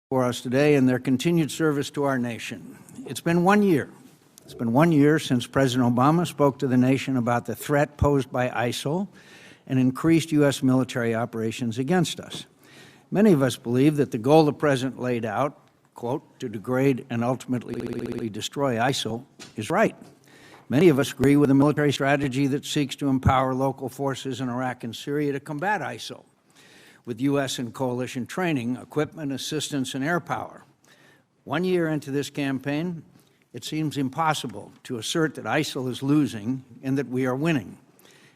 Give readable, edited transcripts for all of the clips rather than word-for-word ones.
for us today and their continued service to our nation. It's been 1 year. It's been 1 year since President Obama spoke to the nation about the threat posed by ISIL and increased U.S. military operations against us. Many of us believe that the goal the President laid out, quote, to degrade and ultimately destroy ISIL, is right. Many of us agree with a military strategy that seeks to empower local forces in Iraq and Syria to combat ISIL, with U.S. and coalition training, equipment, assistance, and air power. 1 year into this campaign, it seems impossible to assert that ISIL is losing and that we are winning.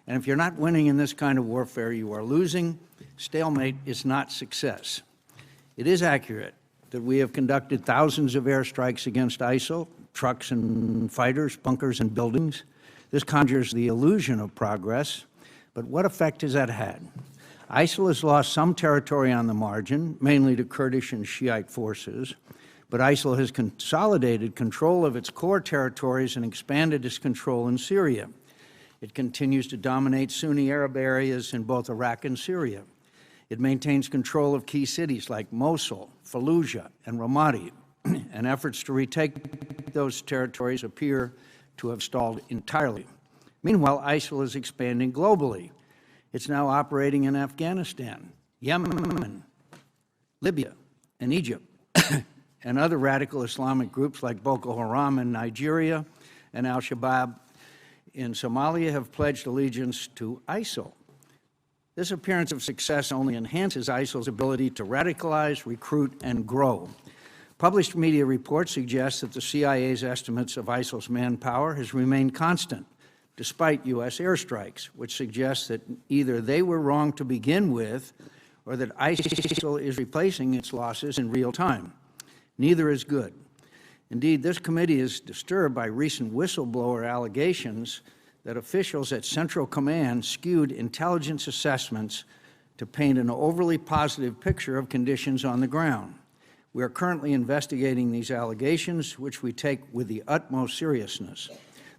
And if you're not winning in this kind of warfare, you are losing. Stalemate is not success. It is accurate that we have conducted thousands of airstrikes against ISIL, trucks and fighters, bunkers and buildings. This conjures the illusion of progress, but what effect has that had? ISIL has lost some territory on the margin, mainly to Kurdish and Shiite forces, but ISIL has consolidated control of its core territories and expanded its control in Syria. It continues to dominate Sunni Arab areas in both Iraq and Syria. It maintains control of key cities like Mosul, Fallujah, and Ramadi, and efforts to retake those territories appear to have stalled entirely. Meanwhile, ISIL is expanding globally. It's now operating in Afghanistan, Yemen, Libya, and Egypt, and other radical Islamic groups like Boko Haram in Nigeria and al-Shabaab in Somalia have pledged allegiance to ISIL. This appearance of success only enhances ISIL's ability to radicalize, recruit, and grow. Published media reports suggest that the CIA's estimates of ISIL's manpower has remained constant, despite U.S. airstrikes, which suggests that either they were wrong to begin with or that ISIL is replacing its losses in real time. Neither is good. Indeed, this committee is disturbed by recent whistleblower allegations that officials at Central Command skewed intelligence assessments to paint an overly positive picture of conditions on the ground. We are currently investigating these allegations, which we take with the utmost seriousness.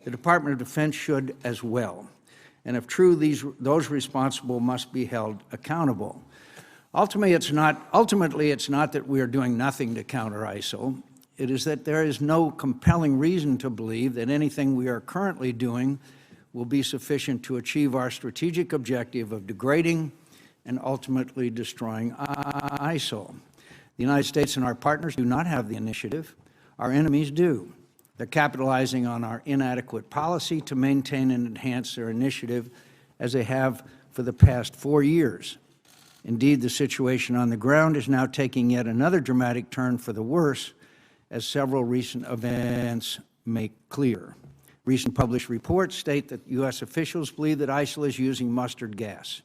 The Department of Defense should as well. And if true, those responsible must be held accountable. Ultimately, it's not that we are doing nothing to counter ISIL. It is that there is no compelling reason to believe that anything we are currently doing will be sufficient to achieve our strategic objective of degrading and ultimately destroying ISIL. The United States and our partners do not have the initiative. Our enemies do. They're capitalizing on our inadequate policy to maintain and enhance their initiative as they have for the past 4 years. Indeed, the situation on the ground is now taking yet another dramatic turn for the worse, as several recent events make clear. Recent published reports state that U.S. officials believe that ISIL is using mustard gas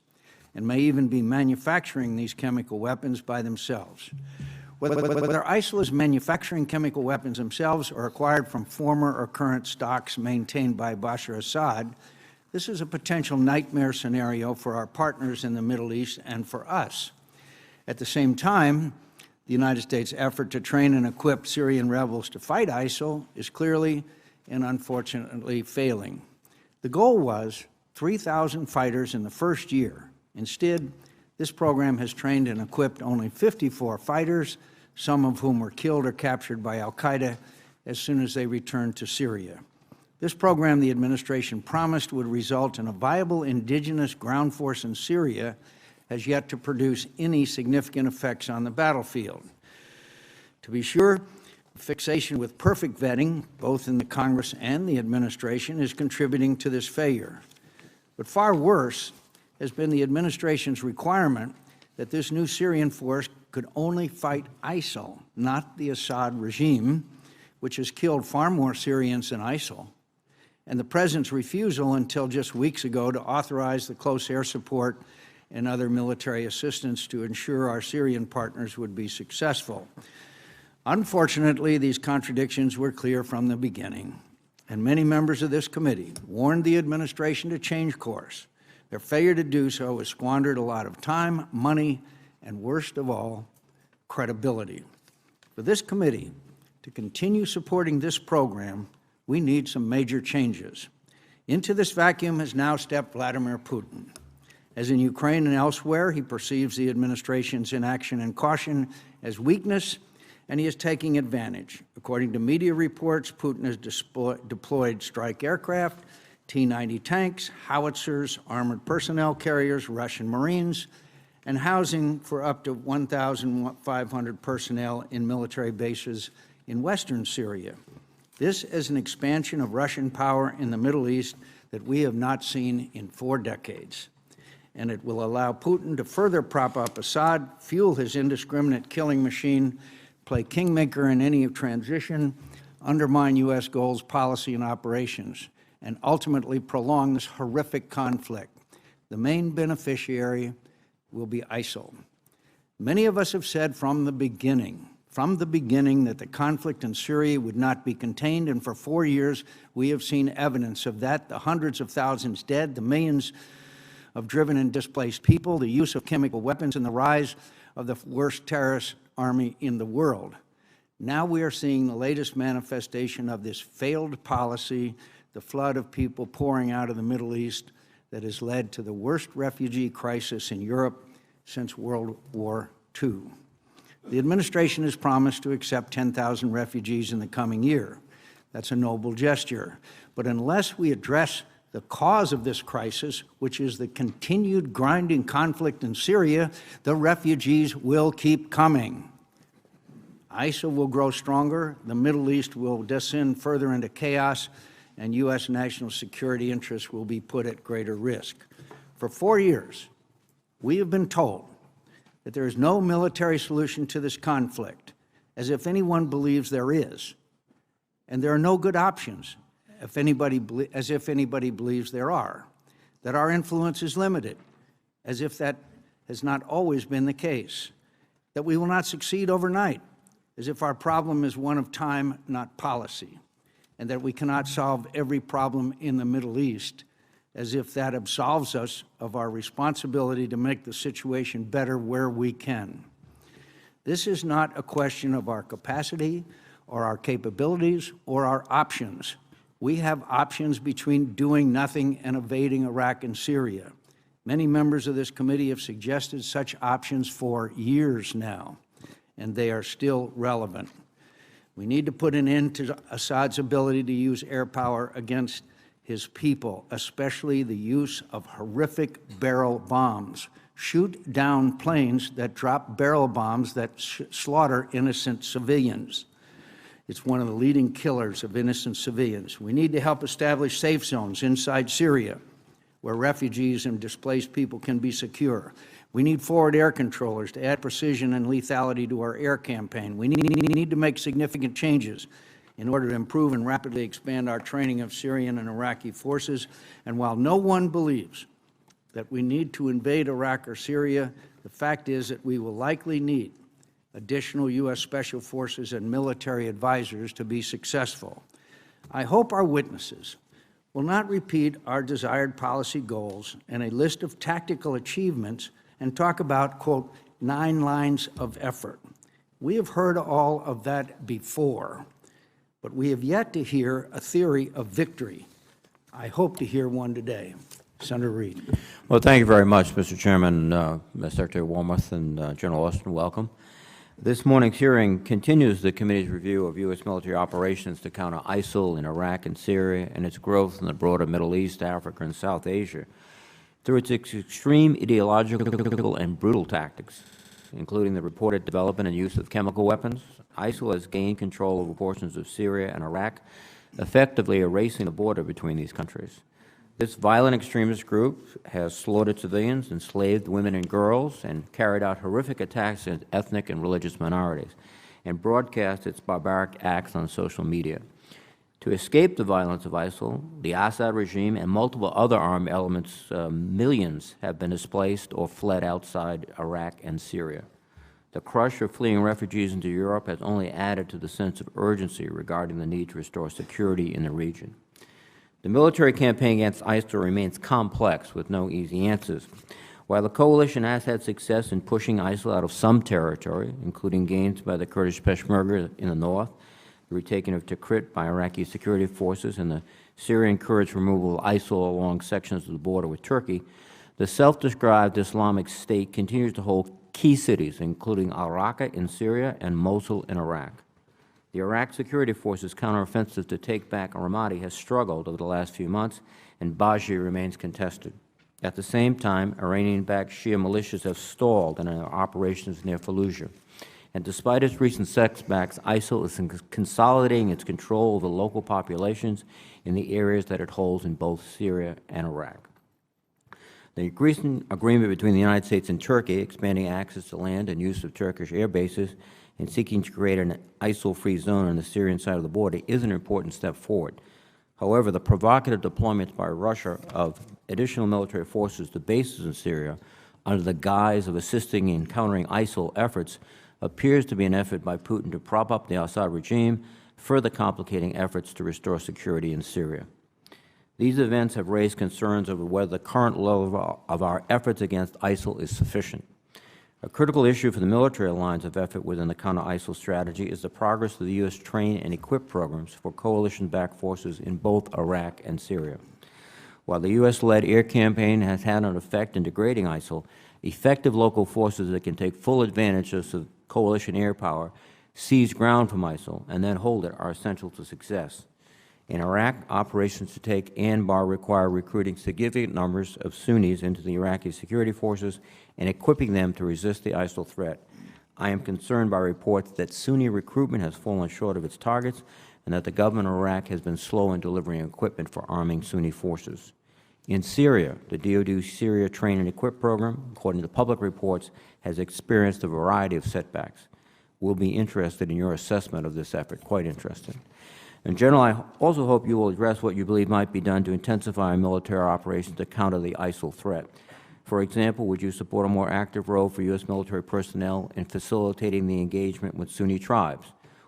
and may even be manufacturing these chemical weapons by themselves. Whether ISIL is manufacturing chemical weapons themselves or acquired from former or current stocks maintained by Bashar Assad, this is a potential nightmare scenario for our partners in the Middle East and for us. At the same time, the United States' effort to train and equip Syrian rebels to fight ISIL is clearly and unfortunately failing. The goal was 3,000 fighters in the first year. Instead, this program has trained and equipped only 54 fighters, some of whom were killed or captured by al-Qaeda as soon as they returned to Syria. This program, the administration promised, would result in a viable indigenous ground force in Syria, has yet to produce any significant effects on the battlefield. To be sure, fixation with perfect vetting, both in the Congress and the administration, is contributing to this failure. But far worse has been the administration's requirement that this new Syrian force could only fight ISIL, not the Assad regime, which has killed far more Syrians than ISIL, and the President's refusal until just weeks ago to authorize the close air support and other military assistance to ensure our Syrian partners would be successful. Unfortunately, these contradictions were clear from the beginning, and many members of this committee warned the administration to change course. Their failure to do so has squandered a lot of time, money, and worst of all, credibility. For this committee to continue supporting this program, we need some major changes. Into this vacuum has now stepped Vladimir Putin. As in Ukraine and elsewhere, he perceives the administration's inaction and caution as weakness and he is taking advantage. According to media reports, Putin has deployed strike aircraft, T-90 tanks, howitzers, armored personnel carriers, Russian Marines, and housing for up to 1,500 personnel in military bases in western Syria. This is an expansion of Russian power in the Middle East that we have not seen in 4 decades. And it will allow Putin to further prop up Assad, fuel his indiscriminate killing machine, play kingmaker in any transition, undermine U.S. goals, policy, and operations, and ultimately prolong this horrific conflict. The main beneficiary will be ISIL. Many of us have said from the beginning that the conflict in Syria would not be contained, and for 4 years we have seen evidence of that, the hundreds of thousands dead, the millions of driven and displaced people, the use of chemical weapons, and the rise of the worst terrorist army in the world. Now we are seeing the latest manifestation of this failed policy, the flood of people pouring out of the Middle East that has led to the worst refugee crisis in Europe since World War II. The administration has promised to accept 10,000 refugees in the coming year. That's a noble gesture. But unless we address the cause of this crisis, which is the continued grinding conflict in Syria, the refugees will keep coming. ISIL will grow stronger, the Middle East will descend further into chaos, and U.S. national security interests will be put at greater risk. For 4 years, we have been told that there is no military solution to this conflict, as if anyone believes there is, and there are no good options, as if anybody believes there are, that our influence is limited, as if that has not always been the case, that we will not succeed overnight, as if our problem is one of time, not policy, and that we cannot solve every problem in the Middle East, as if that absolves us of our responsibility to make the situation better where we can. This is not a question of our capacity or our capabilities or our options. We have options between doing nothing and invading Iraq and Syria. Many members of this committee have suggested such options for years now, and they are still relevant. We need to put an end to Assad's ability to use air power against his people, especially the use of horrific barrel bombs. Shoot down planes that drop barrel bombs that slaughter innocent civilians. It's one of the leading killers of innocent civilians. We need to help establish safe zones inside Syria where refugees and displaced people can be secure. We need forward air controllers to add precision and lethality to our air campaign. We need to make significant changes in order to improve and rapidly expand our training of Syrian and Iraqi forces. And while no one believes that we need to invade Iraq or Syria, the fact is that we will likely need additional U.S. Special Forces and military advisors to be successful. I hope our witnesses will not repeat our desired policy goals and a list of tactical achievements and talk about, quote, 9 lines of effort. We have heard all of that before, but we have yet to hear a theory of victory. I hope to hear one today. Senator Reid. Well, thank you very much, Mr. Chairman, Secretary Wormuth, and General Austin, welcome. This morning's hearing continues the committee's review of U.S. military operations to counter ISIL in Iraq and Syria and its growth in the broader Middle East, Africa, and South Asia through its extreme ideological and brutal tactics, including the reported development and use of chemical weapons. ISIL has gained control over portions of Syria and Iraq, effectively erasing the border between these countries. This violent extremist group has slaughtered civilians, enslaved women and girls, and carried out horrific attacks against ethnic and religious minorities, and broadcast its barbaric acts on social media. To escape the violence of ISIL, the Assad regime, and multiple other armed elements, millions have been displaced or fled outside Iraq and Syria. The crush of fleeing refugees into Europe has only added to the sense of urgency regarding the need to restore security in the region. The military campaign against ISIL remains complex with no easy answers. While the coalition has had success in pushing ISIL out of some territory, including gains by the Kurdish Peshmerga in the north, the retaking of Tikrit by Iraqi security forces, and the Syrian Kurds' removal of ISIL along sections of the border with Turkey, the self-described Islamic State continues to hold key cities, including Al-Raqqa in Syria and Mosul in Iraq. The Iraq Security Forces' counteroffensive to take back Ramadi has struggled over the last few months, and Baji remains contested. At the same time, Iranian-backed Shia militias have stalled in their operations near Fallujah. And despite its recent setbacks, ISIL is consolidating its control of the local populations in the areas that it holds in both Syria and Iraq. The recent agreement between the United States and Turkey, expanding access to land and use of Turkish air bases and seeking to create an ISIL-free zone on the Syrian side of the border, is an important step forward. However, the provocative deployments by Russia of additional military forces to bases in Syria under the guise of assisting in countering ISIL efforts appears to be an effort by Putin to prop up the Assad regime, further complicating efforts to restore security in Syria. These events have raised concerns over whether the current level of our efforts against ISIL is sufficient. A critical issue for the military lines of effort within the counter-ISIL strategy is the progress of the U.S. train and equip programs for coalition-backed forces in both Iraq and Syria. While the U.S.-led air campaign has had an effect in degrading ISIL, effective local forces that can take full advantage of coalition air power, seize ground from ISIL, and then hold it are essential to success. In Iraq, operations to take Anbar require recruiting significant numbers of Sunnis into the Iraqi security forces and equipping them to resist the ISIL threat. I am concerned by reports that Sunni recruitment has fallen short of its targets and that the government of Iraq has been slow in delivering equipment for arming Sunni forces. In Syria, the DoD Syria Train and Equip program, according to public reports, has experienced a variety of setbacks. We'll be interested in your assessment of this effort, quite interested. In general, I also hope you will address what you believe might be done to intensify military operations to counter the ISIL threat. For example, would you support a more active role for U.S. military personnel in facilitating the engagement with Sunni tribes,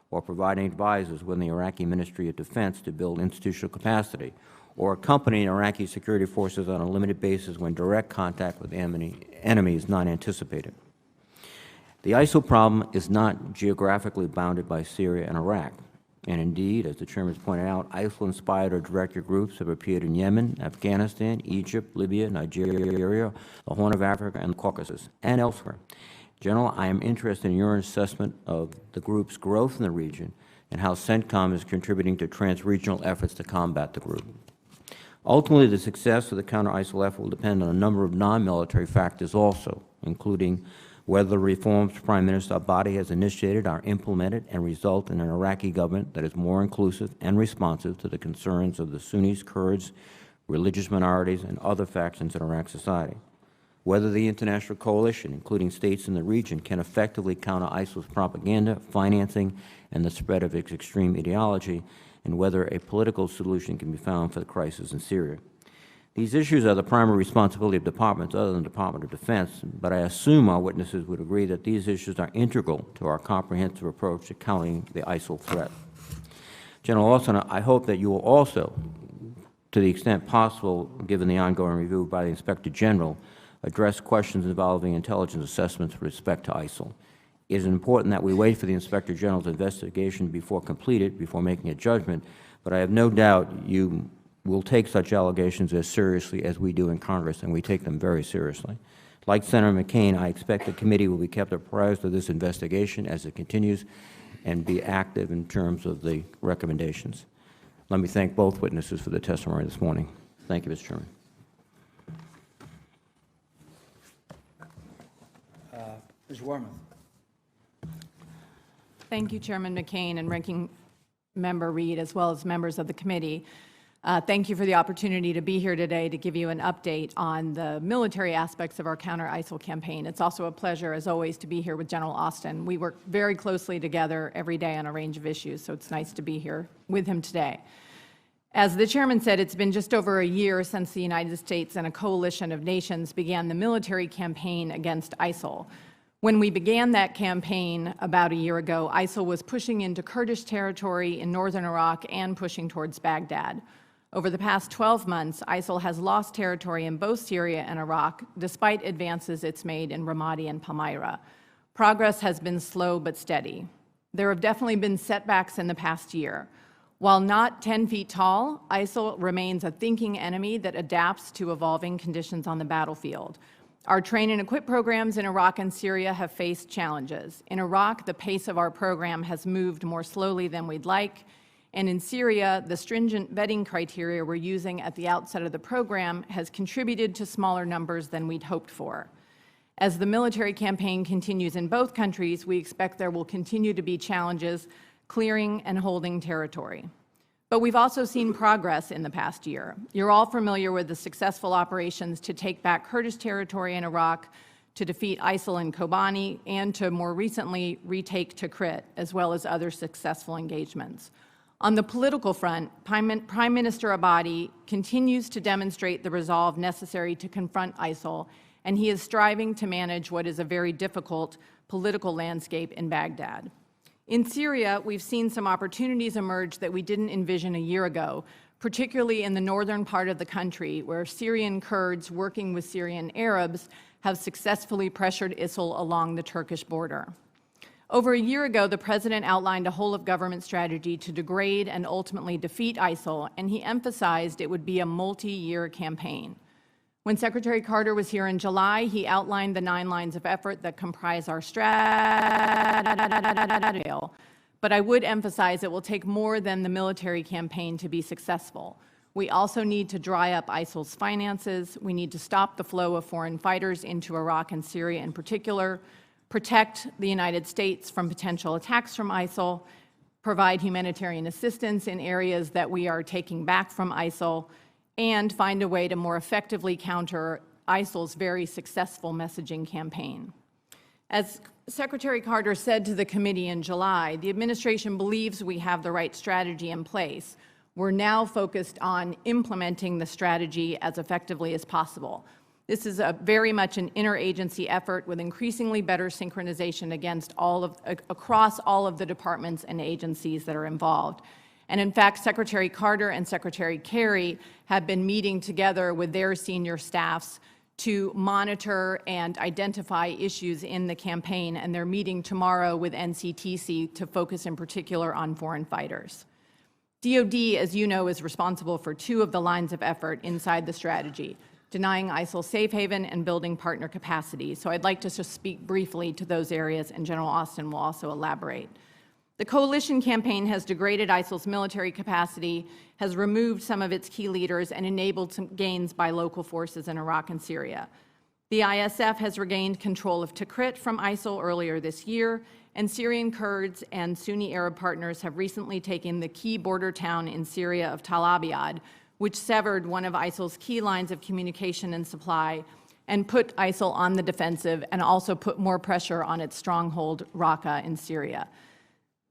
or providing advisors within the Iraqi Ministry of Defense to build institutional capacity, or accompanying Iraqi security forces on a limited basis when direct contact with the enemy is not anticipated? The ISIL problem is not geographically bounded by Syria and Iraq. And indeed, as the Chairman has pointed out, ISIL-inspired or directed groups have appeared in Yemen, Afghanistan, Egypt, Libya, Nigeria, the Horn of Africa, and the Caucasus, and elsewhere. General, I am interested in your assessment of the group's growth in the region and how CENTCOM is contributing to trans-regional efforts to combat the group. Ultimately, the success of the counter-ISIL effort will depend on a number of non-military factors also, including whether the reforms Prime Minister Abadi has initiated are implemented and result in an Iraqi government that is more inclusive and responsive to the concerns of the Sunnis, Kurds, religious minorities, and other factions in Iraq society. Whether the international coalition, including states in the region, can effectively counter ISIL's propaganda, financing, and the spread of its extreme ideology, and whether a political solution can be found for the crisis in Syria. These issues are the primary responsibility of departments other than the Department of Defense, but I assume our witnesses would agree that these issues are integral to our comprehensive approach to countering the ISIL threat. General Austin, I hope that you will also, to the extent possible, given the ongoing review by the Inspector General, address questions involving intelligence assessments with respect to ISIL. It is important that we wait for the Inspector General's investigation before completed, before making a judgment, but I have no doubt you will take such allegations as seriously as we do in Congress, and we take them very seriously. Like Senator McCain, I expect the committee will be kept apprised of this investigation as it continues and be active in terms of the recommendations. Let me thank both witnesses for the testimony this morning. Thank you, Mr. Chairman. Ms. Wormuth. Thank you, Chairman McCain and Ranking Member Reed, as well as members of the committee. Thank you for the opportunity to be here today to give you an update on the military aspects of our counter-ISIL campaign. It's also a pleasure, as always, to be here with General Austin. We work very closely together every day on a range of issues, so it's nice to be here with him today. As the chairman said, it's been just over a year since the United States and a coalition of nations began the military campaign against ISIL. When we began that campaign about a year ago, ISIL was pushing into Kurdish territory in northern Iraq and pushing towards Baghdad. Over the past 12 months, ISIL has lost territory in both Syria and Iraq, despite advances it's made in Ramadi and Palmyra. Progress has been slow but steady. There have definitely been setbacks in the past year. While not 10 feet tall, ISIL remains a thinking enemy that adapts to evolving conditions on the battlefield. Our train and equip programs in Iraq and Syria have faced challenges. In Iraq, the pace of our program has moved more slowly than we'd like, and in Syria, the stringent vetting criteria we're using at the outset of the program has contributed to smaller numbers than we'd hoped for. As the military campaign continues in both countries, we expect there will continue to be challenges clearing and holding territory. But we've also seen progress in the past year. You're all familiar with the successful operations to take back Kurdish territory in Iraq, to defeat ISIL in Kobani, and to more recently retake Tikrit, as well as other successful engagements. On the political front, Prime Minister Abadi continues to demonstrate the resolve necessary to confront ISIL, and he is striving to manage what is a very difficult political landscape in Baghdad. In Syria, we've seen some opportunities emerge that we didn't envision a year ago, particularly in the northern part of the country, where Syrian Kurds working with Syrian Arabs have successfully pressured ISIL along the Turkish border. Over a year ago, the President outlined a whole-of-government strategy to degrade and ultimately defeat ISIL, and he emphasized it would be a multi-year campaign. When Secretary Carter was here in July, he outlined the 9 lines of effort that comprise our strategy. But I would emphasize it will take more than the military campaign to be successful. We also need to dry up ISIL's finances. We need to stop the flow of foreign fighters into Iraq and Syria in particular, protect the United States from potential attacks from ISIL, provide humanitarian assistance in areas that we are taking back from ISIL, and find a way to more effectively counter ISIL's very successful messaging campaign. As Secretary Carter said to the committee in July, the administration believes we have the right strategy in place. We're now focused on implementing the strategy as effectively as possible. This is very much an interagency effort with increasingly better synchronization across all of the departments and agencies that are involved. And in fact, Secretary Carter and Secretary Kerry have been meeting together with their senior staffs to monitor and identify issues in the campaign, and they're meeting tomorrow with NCTC to focus in particular on foreign fighters. DoD, as you know, is responsible for 2 of the lines of effort inside the strategy, denying ISIL safe haven and building partner capacity. So I'd like to just speak briefly to those areas, and General Austin will also elaborate. The coalition campaign has degraded ISIL's military capacity, has removed some of its key leaders, and enabled some gains by local forces in Iraq and Syria. The ISF has regained control of Tikrit from ISIL earlier this year, and Syrian Kurds and Sunni Arab partners have recently taken the key border town in Syria of Tal Abyad, which severed one of ISIL's key lines of communication and supply and put ISIL on the defensive and also put more pressure on its stronghold Raqqa in Syria.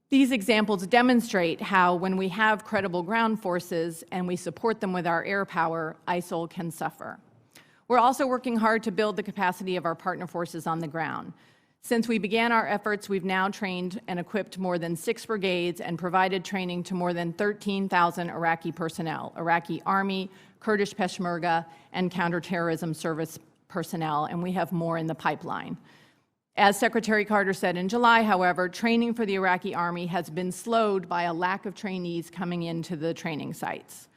These examples demonstrate how when we have credible ground forces and we support them with our air power, ISIL can suffer. We're also working hard to build the capacity of our partner forces on the ground. Since we began our efforts, we've now trained and equipped more than 6 brigades and provided training to more than 13,000 Iraqi personnel, Iraqi Army, Kurdish Peshmerga, and counterterrorism service personnel, and we have more in the pipeline. As Secretary Carter said in July, however, training for the Iraqi Army has been slowed by a lack of trainees coming into the training sites.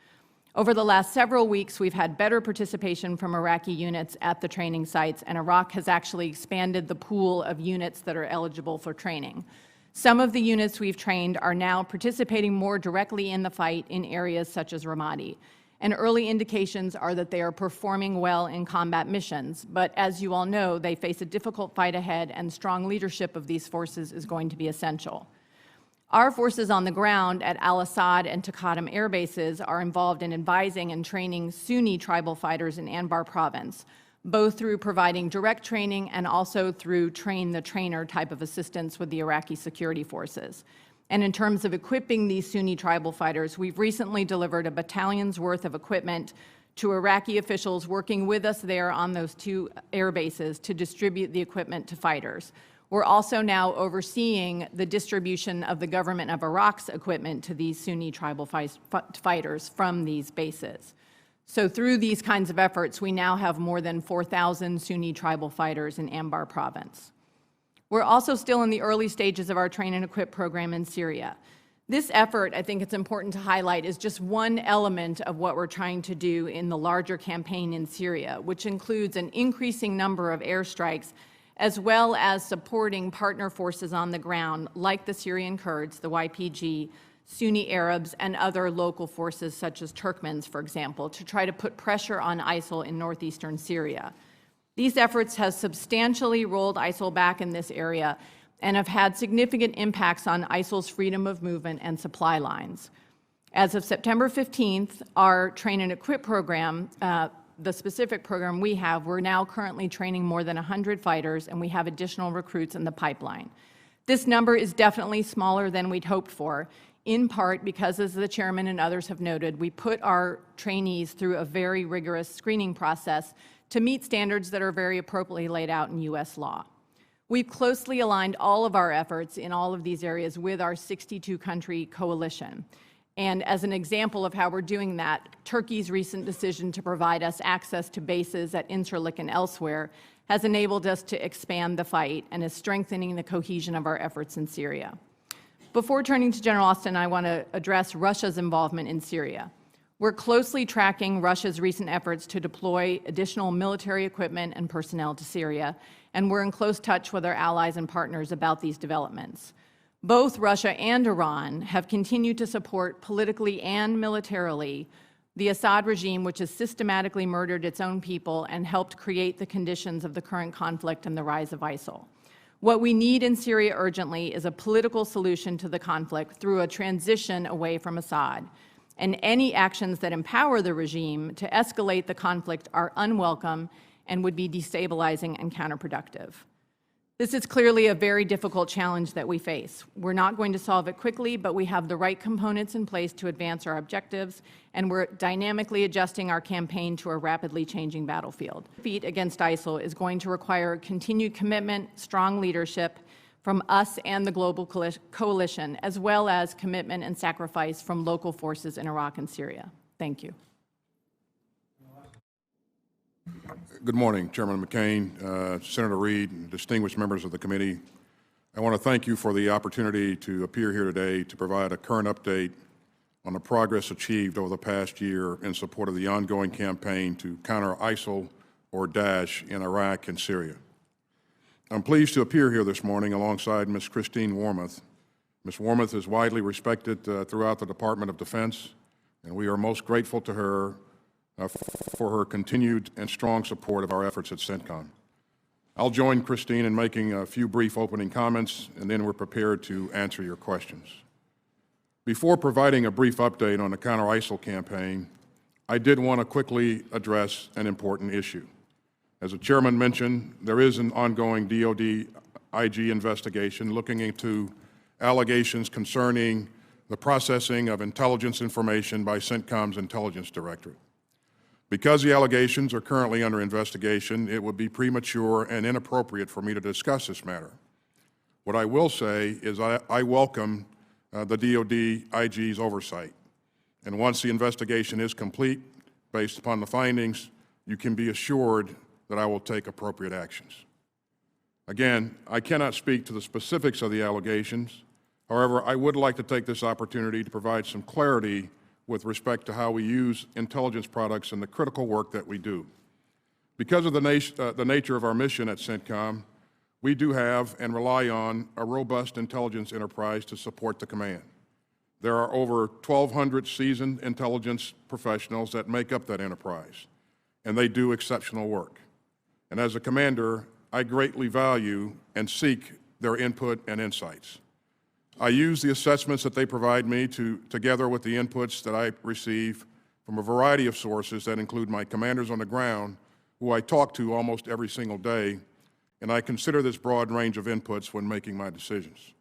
Over the last several weeks, we've had better participation from Iraqi units at the training sites, and Iraq has actually expanded the pool of units that are eligible for training. Some of the units we've trained are now participating more directly in the fight in areas such as Ramadi. And early indications are that they are performing well in combat missions. But as you all know, they face a difficult fight ahead, and strong leadership of these forces is going to be essential. Our forces on the ground at Al-Assad and Taqadum air bases are involved in advising and training Sunni tribal fighters in Anbar province, both through providing direct training and also through train-the-trainer type of assistance with the Iraqi security forces. And in terms of equipping these Sunni tribal fighters, we've recently delivered a battalion's worth of equipment to Iraqi officials working with us there on those 2 air bases to distribute the equipment to fighters. We're also now overseeing the distribution of the government of Iraq's equipment to these Sunni tribal fighters from these bases. So through these kinds of efforts, we now have more than 4,000 Sunni tribal fighters in Anbar province. We're also still in the early stages of our train and equip program in Syria. This effort, I think it's important to highlight, is just one element of what we're trying to do in the larger campaign in Syria, which includes an increasing number of airstrikes, as well as supporting partner forces on the ground, like the Syrian Kurds, the YPG, Sunni Arabs, and other local forces such as Turkmens, for example, to try to put pressure on ISIL in northeastern Syria. These efforts have substantially rolled ISIL back in this area and have had significant impacts on ISIL's freedom of movement and supply lines. As of September 15th, our Train and Equip program, the specific program we have, we're now currently training more than 100 fighters, and we have additional recruits in the pipeline. This number is definitely smaller than we'd hoped for, in part because, as the chairman and others have noted, we put our trainees through a very rigorous screening process to meet standards that are very appropriately laid out in U.S. law. We've closely aligned all of our efforts in all of these areas with our 62-country coalition. And as an example of how we're doing that, Turkey's recent decision to provide us access to bases at Incirlik and elsewhere has enabled us to expand the fight and is strengthening the cohesion of our efforts in Syria. Before turning to General Austin, I want to address Russia's involvement in Syria. We're closely tracking Russia's recent efforts to deploy additional military equipment and personnel to Syria, and we're in close touch with our allies and partners about these developments. Both Russia and Iran have continued to support politically and militarily the Assad regime, which has systematically murdered its own people and helped create the conditions of the current conflict and the rise of ISIL. What we need in Syria urgently is a political solution to the conflict through a transition away from Assad. And any actions that empower the regime to escalate the conflict are unwelcome and would be destabilizing and counterproductive. This is clearly a very difficult challenge that we face. We're not going to solve it quickly, but we have the right components in place to advance our objectives, and we're dynamically adjusting our campaign to a rapidly changing battlefield. Defeat against ISIL is going to require continued commitment, strong leadership from us and the global coalition, as well as commitment and sacrifice from local forces in Iraq and Syria. Thank you. Good morning, Chairman McCain, Senator Reid, and distinguished members of the committee. I want to thank you for the opportunity to appear here today to provide a current update on the progress achieved over the past year in support of the ongoing campaign to counter ISIL or Daesh in Iraq and Syria. I'm pleased to appear here this morning alongside Ms. Christine Wormuth. Ms. Wormuth is widely respected throughout the Department of Defense, and we are most grateful to her for her continued and strong support of our efforts at CENTCOM. I'll join Christine in making a few brief opening comments, and then we're prepared to answer your questions. Before providing a brief update on the counter-ISIL campaign, I did want to quickly address an important issue. As the chairman mentioned, there is an ongoing DoD IG investigation looking into allegations concerning the processing of intelligence information by CENTCOM's Intelligence Directorate. Because the allegations are currently under investigation, it would be premature and inappropriate for me to discuss this matter. What I will say is I welcome the DoD IG's oversight. And once the investigation is complete, based upon the findings, you can be assured that I will take appropriate actions. Again, I cannot speak to the specifics of the allegations. However, I would like to take this opportunity to provide some clarity with respect to how we use intelligence products in the critical work that we do. Because of the nature of our mission at CENTCOM, we do have and rely on a robust intelligence enterprise to support the command. There are over 1,200 seasoned intelligence professionals that make up that enterprise, and they do exceptional work. And as a commander, I greatly value and seek their input and insights. I use the assessments that they provide me together with the inputs that I receive from a variety of sources that include my commanders on the ground, who I talk to almost every single day, and I consider this broad range of inputs when making my decisions.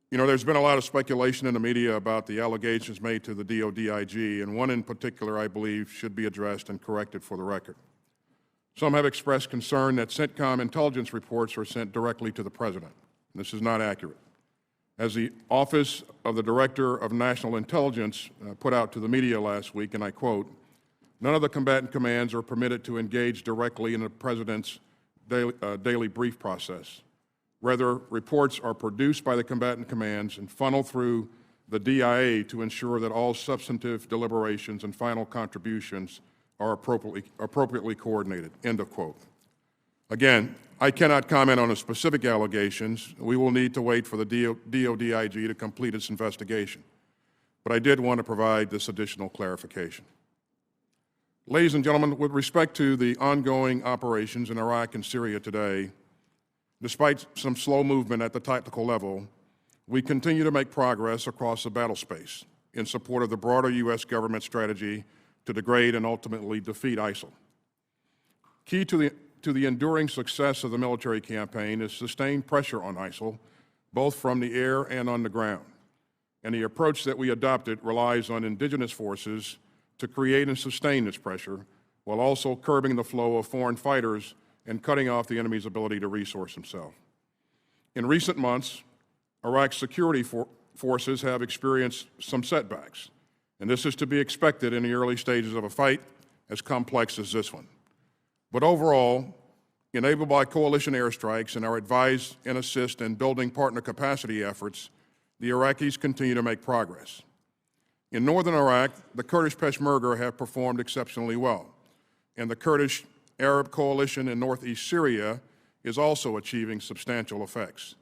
You know, there's been a lot of speculation in the media about the allegations made to the DoD IG, and one in particular I believe should be addressed and corrected for the record. Some have expressed concern that CENTCOM intelligence reports are sent directly to the President. This is not accurate. As the Office of the Director of National Intelligence put out to the media last week, and I quote, "None of the combatant commands are permitted to engage directly in the President's daily brief process. Rather, reports are produced by the combatant commands and funneled through the DIA to ensure that all substantive deliberations and final contributions are appropriately coordinated, end of quote. Again, I cannot comment on the specific allegations. We will need to wait for the DODIG to complete its investigation. But I did want to provide this additional clarification. Ladies and gentlemen, with respect to the ongoing operations in Iraq and Syria today, despite some slow movement at the tactical level, we continue to make progress across the battle space in support of the broader U.S. government strategy to degrade and ultimately defeat ISIL. Key to the enduring success of the military campaign is sustained pressure on ISIL, both from the air and on the ground. And the approach that we adopted relies on indigenous forces to create and sustain this pressure, while also curbing the flow of foreign fighters and cutting off the enemy's ability to resource himself. In recent months, Iraq's security forces have experienced some setbacks, and this is to be expected in the early stages of a fight as complex as this one. But overall, enabled by coalition airstrikes and our advise and assist in building partner capacity efforts, the Iraqis continue to make progress. In northern Iraq, the Kurdish Peshmerga have performed exceptionally well, and the Kurdish Arab coalition in northeast Syria is also achieving substantial effects.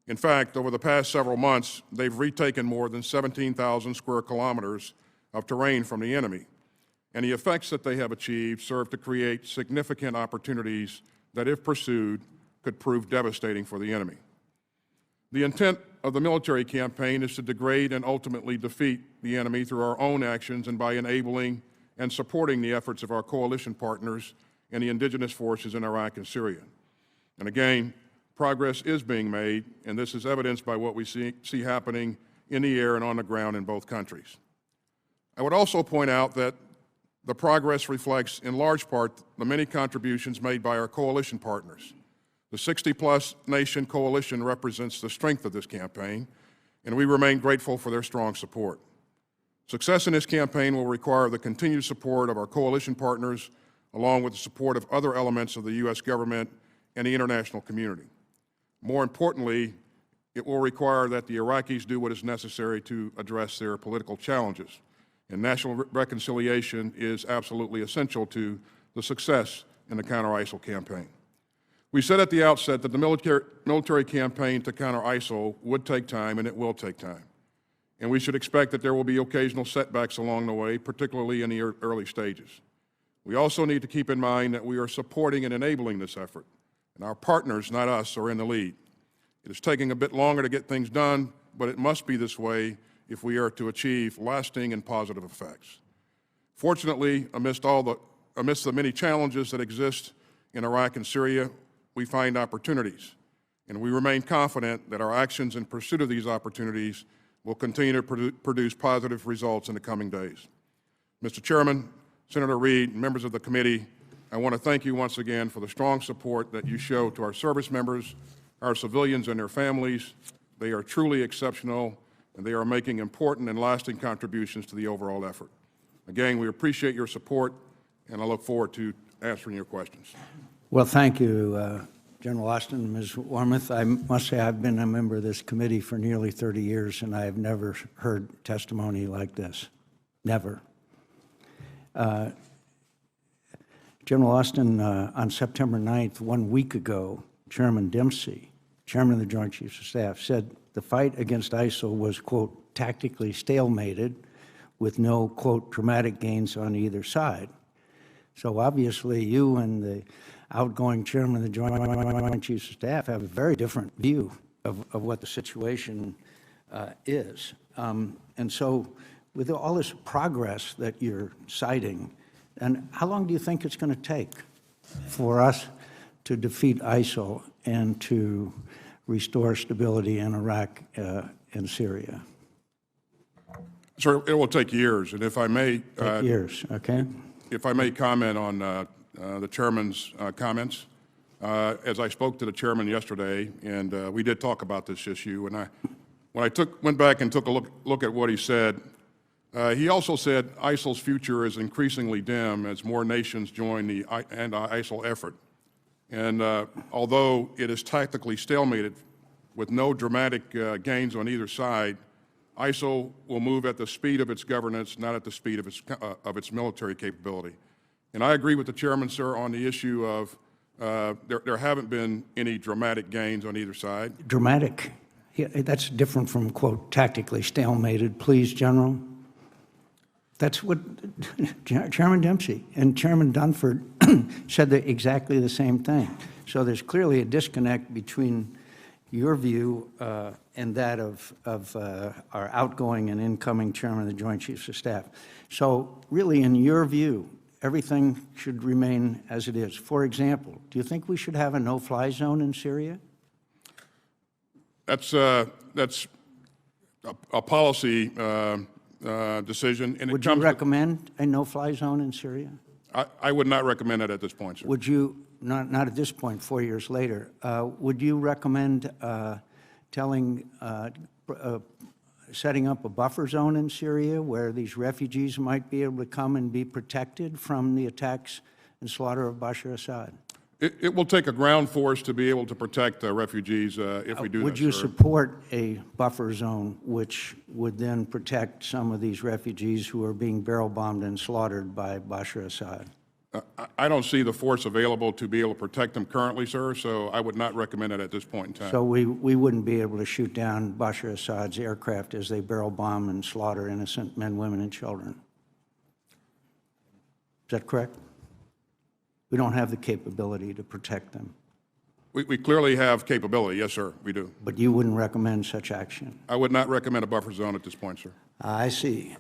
In fact, over the past several months, they've retaken more than 17,000 square kilometers of terrain from the enemy, and the effects that they have achieved serve to create significant opportunities that, if pursued, could prove devastating for the enemy. The intent of the military campaign is to degrade and ultimately defeat the enemy through our own actions and by enabling and supporting the efforts of our coalition partners and the indigenous forces in Iraq and Syria. And again, progress is being made, and this is evidenced by what we see happening in the air and on the ground in both countries. I would also point out that the progress reflects, in large part, the many contributions made by our coalition partners. The 60-plus nation coalition represents the strength of this campaign, and we remain grateful for their strong support. Success in this campaign will require the continued support of our coalition partners, along with the support of other elements of the U.S. government and the international community. More importantly, it will require that the Iraqis do what is necessary to address their political challenges, and national reconciliation is absolutely essential to the success in the counter-ISIL campaign. We said at the outset that the military campaign to counter ISIL would take time, and it will take time. And we should expect that there will be occasional setbacks along the way, particularly in the early stages. We also need to keep in mind that we are supporting and enabling this effort, and our partners, not us, are in the lead. It is taking a bit longer to get things done, but it must be this way if we are to achieve lasting and positive effects. Fortunately, amidst the many challenges that exist in Iraq and Syria, we find opportunities, and we remain confident that our actions in pursuit of these opportunities will continue to produce positive results in the coming days. Mr. Chairman, Senator Reid, members of the committee, I want to thank you once again for the strong support that you show to our service members, our civilians and their families. They are truly exceptional, and they are making important and lasting contributions to the overall effort. Again, we appreciate your support, and I look forward to answering your questions. Well, thank you, General Austin and Ms. Wormuth. I must say I've been a member of this committee for nearly 30 years, and I have never heard testimony like this. Never. General Austin, on September 9th, 1 week ago, Chairman Dempsey, Chairman of the Joint Chiefs of Staff, said the fight against ISIL was, quote, tactically stalemated with no, quote, dramatic gains on either side. So obviously you and the outgoing Chairman of the Joint Chiefs of Staff have a very different view of what the situation is. And so with all this progress that you're citing, and how long do you think it's going to take for us to defeat ISIL and to restore stability in Iraq and Syria? Sir, it will take years, and if I may... years, okay. If I may comment on the chairman's comments. As I spoke to the chairman yesterday, and we did talk about this issue, and when I went back and took a look at what he said, he also said ISIL's future is increasingly dim as more nations join the anti-ISIL effort. And although it is tactically stalemated with no dramatic gains on either side, ISIL will move at the speed of its governance, not at the speed of its military capability. And I agree with the chairman, sir, on the issue of there haven't been any dramatic gains on either side. Dramatic. Yeah, that's different from, quote, tactically stalemated. Please, General. That's what Chairman Dempsey and Chairman Dunford said exactly the same thing. So there's clearly a disconnect between your view and that of our outgoing and incoming Chairman of the Joint Chiefs of Staff. So really, in your view, everything should remain as it is. For example, do you think we should have a no-fly zone in Syria? That's a policy decision. And Would you recommend a no-fly zone in Syria? I would not recommend that at this point, sir. Would you, not at this point, 4 years later, would you recommend setting up a buffer zone in Syria where these refugees might be able to come and be protected from the attacks and slaughter of Bashar Assad? It will take a ground force to be able to protect refugees if we do that, Would you sir. support a buffer zone which would then protect some of these refugees who are being barrel bombed and slaughtered by Bashar Assad? I don't see the force available to be able to protect them currently, sir, so I would not recommend it at this point in time. So we wouldn't be able to shoot down Bashar Assad's aircraft as they barrel bomb and slaughter innocent men, women, and children. Is that correct? We don't have the capability to protect them. We clearly have capability, yes, sir, we do. But you wouldn't recommend such action? I would not recommend a buffer zone at this point, sir. I see.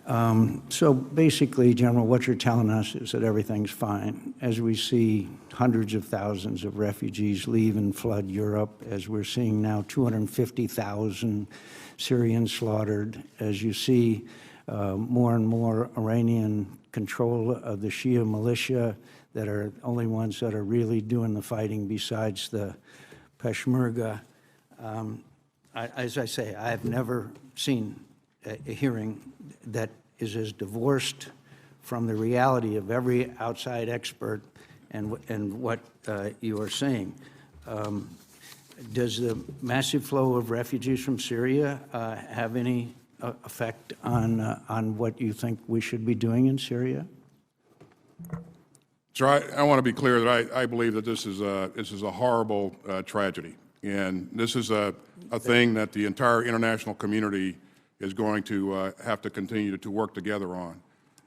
So basically, General, what you're telling us is that everything's fine. As we see hundreds of thousands of refugees leave and flood Europe, as we're seeing now 250,000 Syrians slaughtered, as you see more and more Iranian control of the Shia militia that are the only ones that are really doing the fighting besides the Peshmerga. As I say, I have never seen a hearing that is as divorced from the reality of every outside expert and what you are saying. Does the massive flow of refugees from Syria have any effect on what you think we should be doing in Syria? Sir, I want to be clear that I believe that this is a horrible tragedy, and this is a thing that the entire international community is going to have to continue to work together on,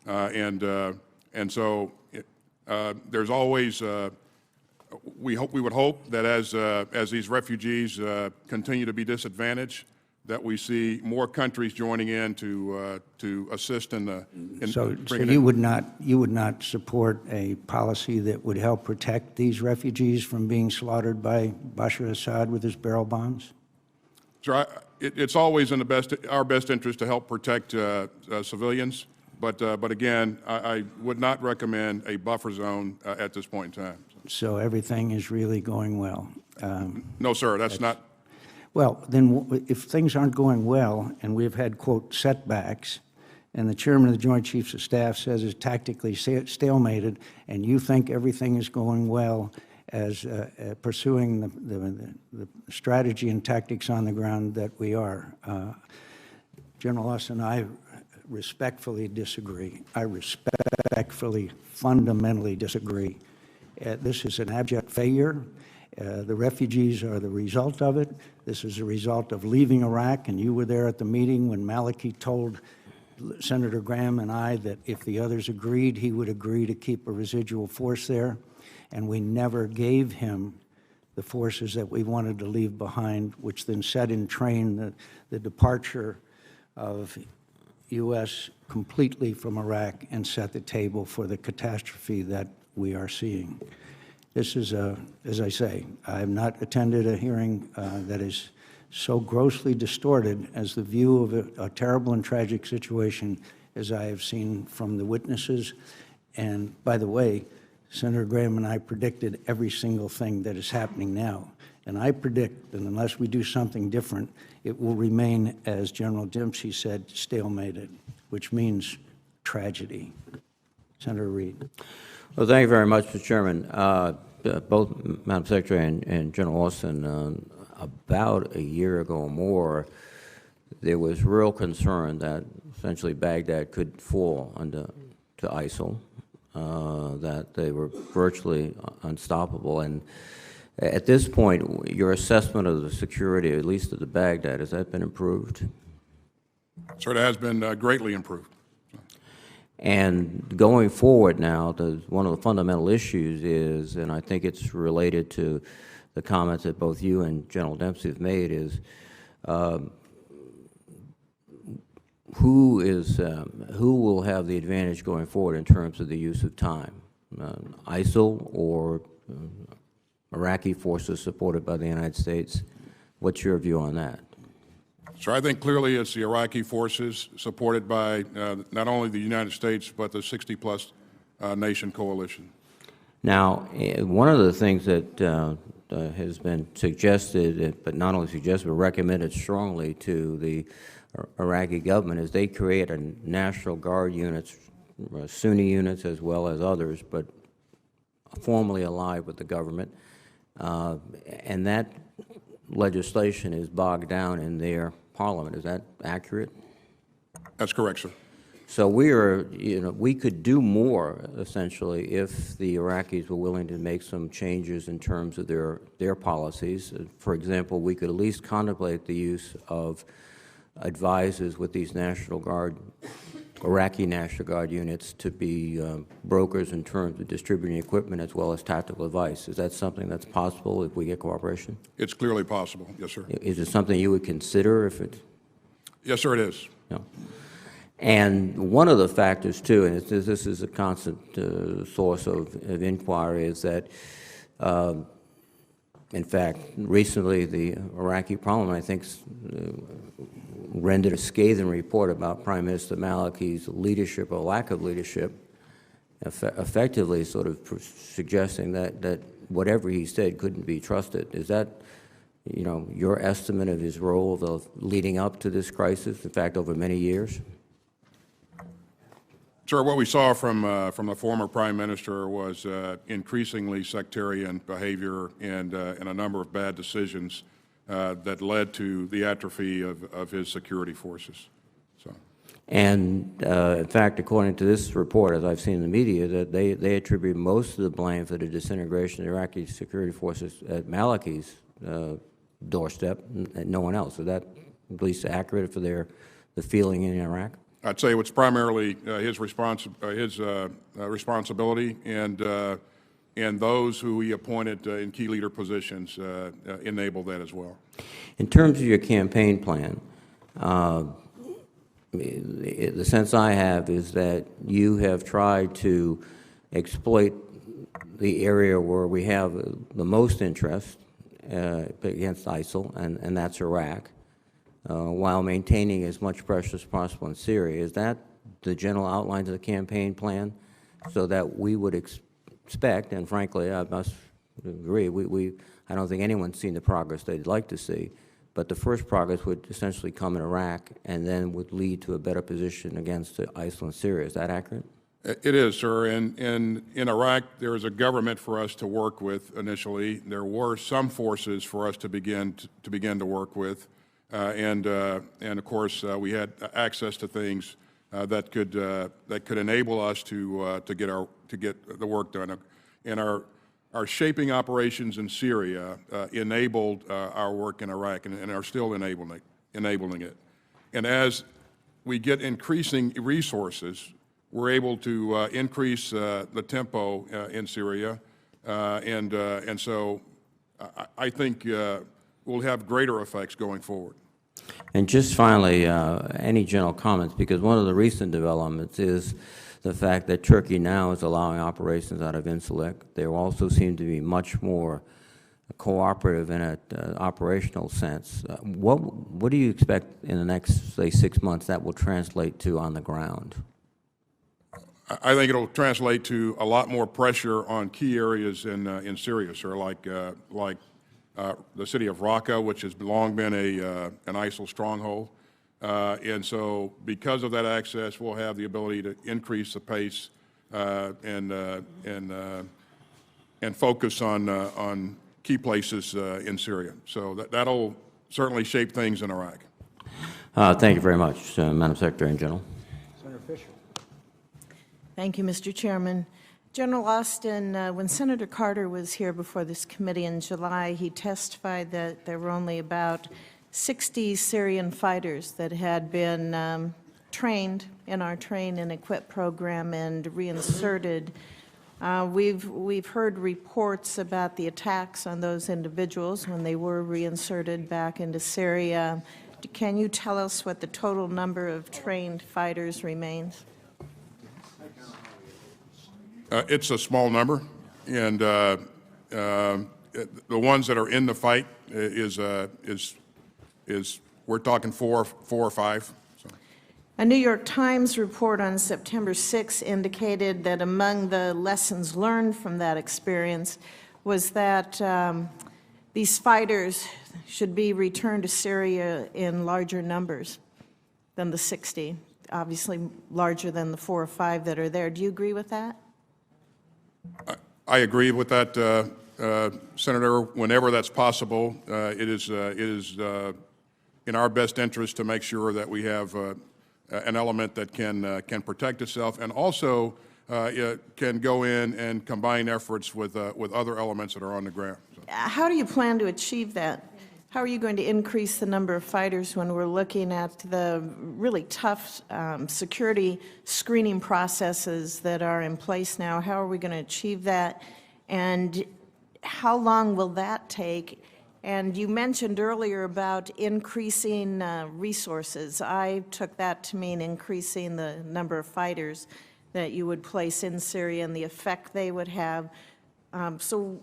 and so there's always we would hope that as these refugees continue to be disadvantaged, that we see more countries joining in to assist in the. So you would not support a policy that would help protect these refugees from being slaughtered by Bashar Assad with his barrel bombs? Sir, it's always in our best interest to help protect civilians, but again, I would not recommend a buffer zone at this point in time. So everything is really going well? No, sir, that's not. Well, then if things aren't going well, and we've had, quote, setbacks, and the chairman of the Joint Chiefs of Staff says it's tactically stalemated, and you think everything is going well as pursuing the strategy and tactics on the ground that we are. General Austin, I respectfully disagree. I respectfully, fundamentally disagree. This is an abject failure. The refugees are the result of it. This is a result of leaving Iraq, and you were there at the meeting when Maliki told Senator Graham and I that if the others agreed, he would agree to keep a residual force there, and we never gave him the forces that we wanted to leave behind, which then set in train the departure of U.S. completely from Iraq and set the table for the catastrophe that we are seeing. This is, as I say, I have not attended a hearing that is so grossly distorted as the view of a terrible and tragic situation as I have seen from the witnesses. And by the way, Senator Graham and I predicted every single thing that is happening now. And I predict that unless we do something different, it will remain, as General Dempsey said, stalemated, which means tragedy. Senator Reid. Well, thank you very much, Mr. Chairman. Both Madam Secretary and General Austin, about a year ago or more, there was real concern that essentially Baghdad could fall to ISIL, that they were virtually unstoppable. And at this point, your assessment of the security, at least of the Baghdad, has that been improved? Sir, it has been greatly improved. And going forward now, one of the fundamental issues is, and I think it's related to the comments that both you and General Dempsey have made, is who will have the advantage going forward in terms of the use of time, ISIL or Iraqi forces supported by the United States? What's your view on that? So I think clearly it's the Iraqi forces supported by not only the United States, but the 60-plus nation coalition. Now, one of the things that has been suggested, but not only suggested, but recommended strongly to the Iraqi government, is they create a National Guard units, Sunni units as well as others, but formally allied with the government. And that legislation is bogged down in their parliament. Is that accurate? That's correct, sir. So we could do more, essentially, if the Iraqis were willing to make some changes in terms of their policies. For example, we could at least contemplate the use of advisors with these National Guard, Iraqi National Guard units to be brokers in terms of distributing equipment as well as tactical advice. Is that something that's possible if we get cooperation? It's clearly possible, yes, sir. Is it something you would consider if it? Yes, sir, it is. Yeah. And one of the factors, too, and this is a constant source of inquiry, is that, in fact, recently the Iraqi parliament, I think, rendered a scathing report about Prime Minister Maliki's leadership or lack of leadership, effectively sort of suggesting that whatever he said couldn't be trusted. Is that, your estimate of his role of leading up to this crisis, in fact, over many years? Sir, what we saw from the former Prime Minister was increasingly sectarian behavior and a number of bad decisions that led to the atrophy of his security forces. So. And in fact, according to this report, as I've seen in the media, that they attribute most of the blame for the disintegration of the Iraqi security forces at Maliki's doorstep, and no one else. Is that at least accurate for the feeling in Iraq? I'd say it's primarily his responsibility, and those who he appointed in key leader positions enabled that as well. In terms of your campaign plan, the sense I have is that you have tried to exploit the area where we have the most interest against ISIL, and that's Iraq, while maintaining as much pressure as possible in Syria. Is that the general outlines of the campaign plan, so that we would expect, and frankly, I must agree, I don't think anyone's seen the progress they'd like to see, but the first progress would essentially come in Iraq and then would lead to a better position against ISIL in Syria. Is that accurate? It is, sir. And in Iraq, there is a government for us to work with initially. There were some forces for us to begin to work with. And of course, we had access to things that could enable us to get the work done. And our shaping operations in Syria enabled our work in Iraq, and are still enabling it. And as we get increasing resources, we're able to increase the tempo in Syria, and so I think we'll have greater effects going forward. And just finally, any general comments, because one of the recent developments is the fact that Turkey now is allowing operations out of Incirlik. They also seem to be much more cooperative in an operational sense. What do you expect in the next, say, 6 months that will translate to on the ground? I think it'll translate to a lot more pressure on key areas in Syria, sir, like the city of Raqqa, which has long been an ISIL stronghold. And so because of that access, we'll have the ability to increase the pace and focus on key places in Syria. So that'll certainly shape things in Iraq. Thank you very much, Madam Secretary and General. Senator Fisher. Thank you, Mr. Chairman. General Austin, when Senator Carter was here before this committee in July, he testified that there were only about 60 Syrian fighters that had been trained in our train and equip program and reinserted. We've heard reports about the attacks on those individuals when they were reinserted back into Syria. Can you tell us what the total number of trained fighters remains? It's a small number, and the ones that are in the fight is we're talking four or five. So. A New York Times report on September 6 indicated that among the lessons learned from that experience was that these fighters should be returned to Syria in larger numbers than the 60, obviously larger than the 4 or 5 that are there. Do you agree with that? I agree with that, Senator. Whenever that's possible, it is in our best interest to make sure that we have an element that can protect itself and also can go in and combine efforts with other elements that are on the ground. So. How do you plan to achieve that? How are you going to increase the number of fighters when we're looking at the really tough security screening processes that are in place now? How are we going to achieve that? And how long will that take? And you mentioned earlier about increasing resources. I took that to mean increasing the number of fighters that you would place in Syria and the effect they would have. So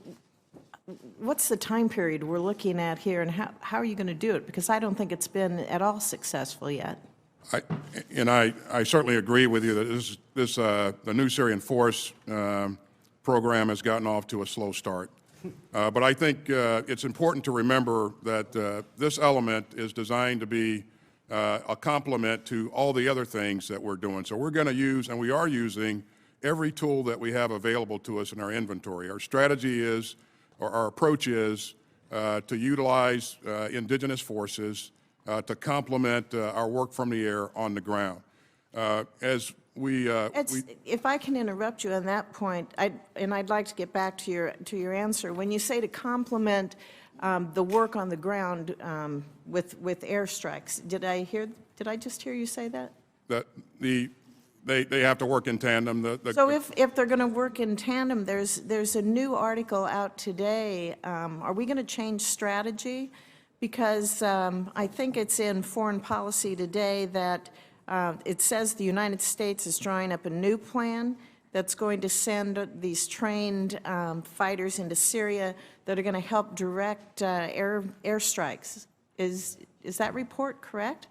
what's the time period we're looking at here, and how are you going to do it? Because I don't think it's been at all successful yet. I certainly agree with you that the new Syrian force program has gotten off to a slow start. But I think it's important to remember that this element is designed to be a complement to all the other things that we're doing. So we're going to use, and we are using, every tool that we have available to us in our inventory. Our strategy is, or our approach is, to utilize indigenous forces to complement our work from the air on the ground. As if I can interrupt you on that point, I'd like to get back to your answer. When you say to complement the work on the ground with airstrikes, did I just hear you say that? That they have to work in tandem. So if they're going to work in tandem, there's a new article out today. Are we going to change strategy? Because I think it's in Foreign Policy Today that it says the United States is drawing up a new plan that's going to send these trained fighters into Syria that are going to help direct airstrikes. Is that report correct?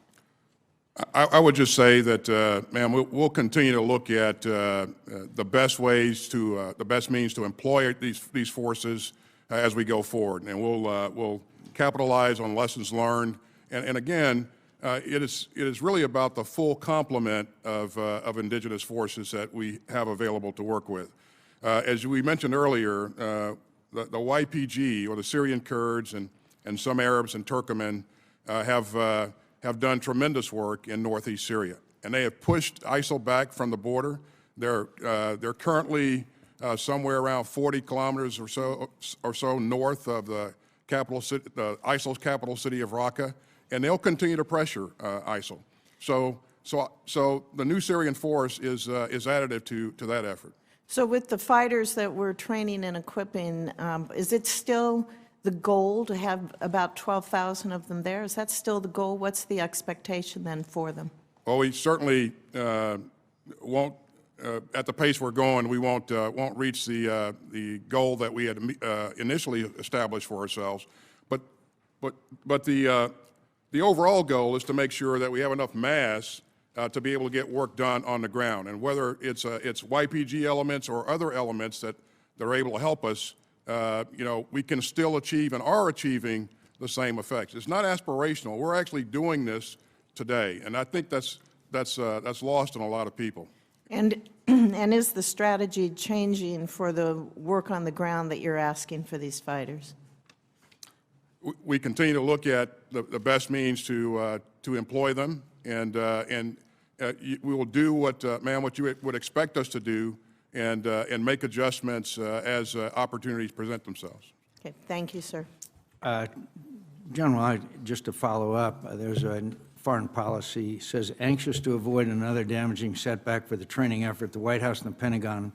I would just say that, ma'am, we'll continue to look at the best ways to, the best means to employ these forces as we go forward, and we'll capitalize on lessons learned. And again, it is really about the full complement of indigenous forces that we have available to work with. As we mentioned earlier, the YPG, or the Syrian Kurds, and some Arabs and Turkmen have done tremendous work in northeast Syria, and they have pushed ISIL back from the border. They're currently somewhere around 40 kilometers or so north of the capital city, ISIL's capital city of Raqqa, and they'll continue to pressure ISIL. So the new Syrian force is additive to that effort. So with the fighters that we're training and equipping, is it still the goal to have about 12,000 of them there? Is that still the goal? What's the expectation then for them? Well, we certainly won't, at the pace we're going, we won't reach the goal that we had initially established for ourselves. But the overall goal is to make sure that we have enough mass to be able to get work done on the ground. And whether it's YPG elements or other elements that are able to help us, we can still achieve and are achieving the same effects. It's not aspirational. We're actually doing this today, and I think that's lost on a lot of people. And is the strategy changing for the work on the ground that you're asking for these fighters? we continue to look at the best means to employ them, and we will do what, ma'am, what you would expect us to do, and make adjustments as opportunities present themselves. Okay, thank you, sir. General, just to follow up, there's a foreign policy says, anxious to avoid another damaging setback for the training effort, the White House and the Pentagon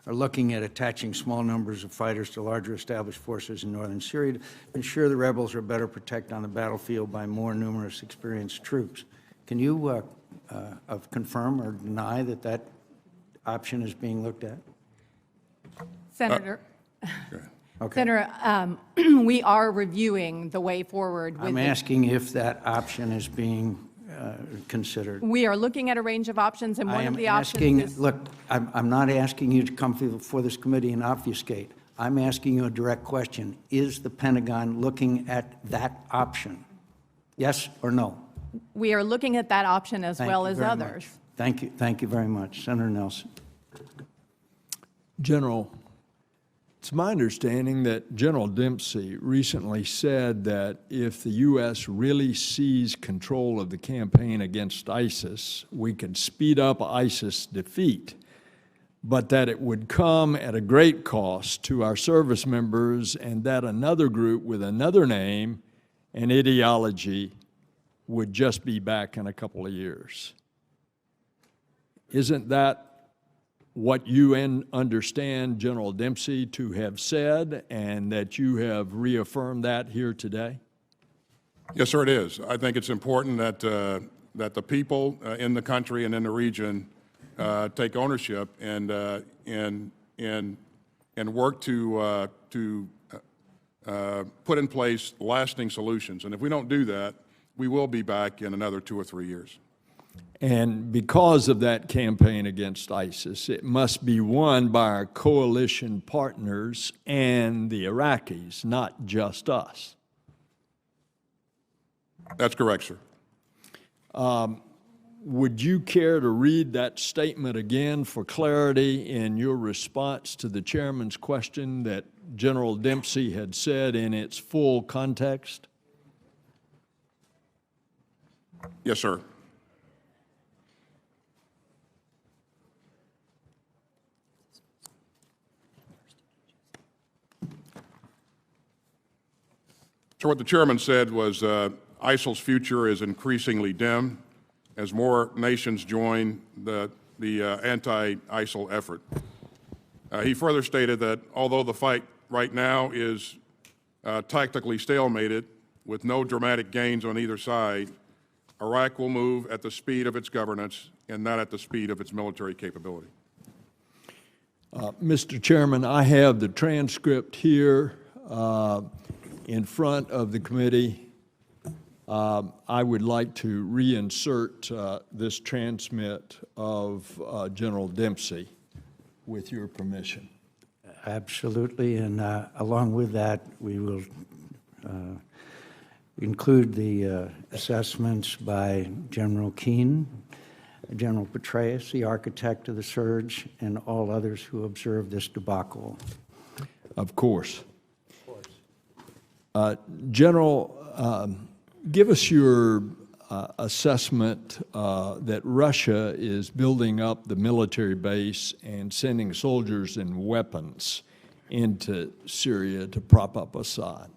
are looking at attaching small numbers of fighters to larger established forces in northern Syria to ensure the rebels are better protected on the battlefield by more numerous experienced troops. Can you confirm or deny that that option is being looked at? Senator, Okay. Senator, we are reviewing the way forward with I'm the- asking if that option is being considered. We are looking at a range of options, and I one am of the options asking, is... look, I'm not asking you to come before this committee and obfuscate. I'm asking you a direct question. Is the Pentagon looking at that option? Yes or no? We are looking at that option as Thank well you as very others. much. Thank you. Thank you very much. Senator Nelson. General, it's my understanding that General Dempsey recently said that if the U.S. really seized control of the campaign against ISIS, we could speed up ISIS defeat, but that it would come at a great cost to our service members, and that another group with another name and ideology would just be back in a couple of years. Isn't that what you understand General Dempsey to have said, and that you have reaffirmed that here today? Yes, sir, it is. I think it's important that that the people in the country and in the region take ownership and work to put in place lasting solutions. And if we don't do that, we will be back in another 2 or 3 years. And because of that campaign against ISIS, it must be won by our coalition partners and the Iraqis, not just us. That's correct, sir. Would you care to read that statement again for clarity in your response to the chairman's question that General Dempsey had said in its full context? Yes, sir. So what the chairman said was ISIL's future is increasingly dim as more nations join the anti-ISIL effort. He further stated that although the fight right now is tactically stalemated with no dramatic gains on either side, Iraq will move at the speed of its governance and not at the speed of its military capability. Mr. Chairman, I have the transcript here in front of the committee. I would like to reinsert this transmit of General Dempsey, with your permission. Absolutely, and along with that, we will include the assessments by General Keane, General Petraeus, the architect of the surge, and all others who observed this debacle. Of course. General, give us your assessment that Russia is building up the military base and sending soldiers and weapons into Syria to prop up Assad,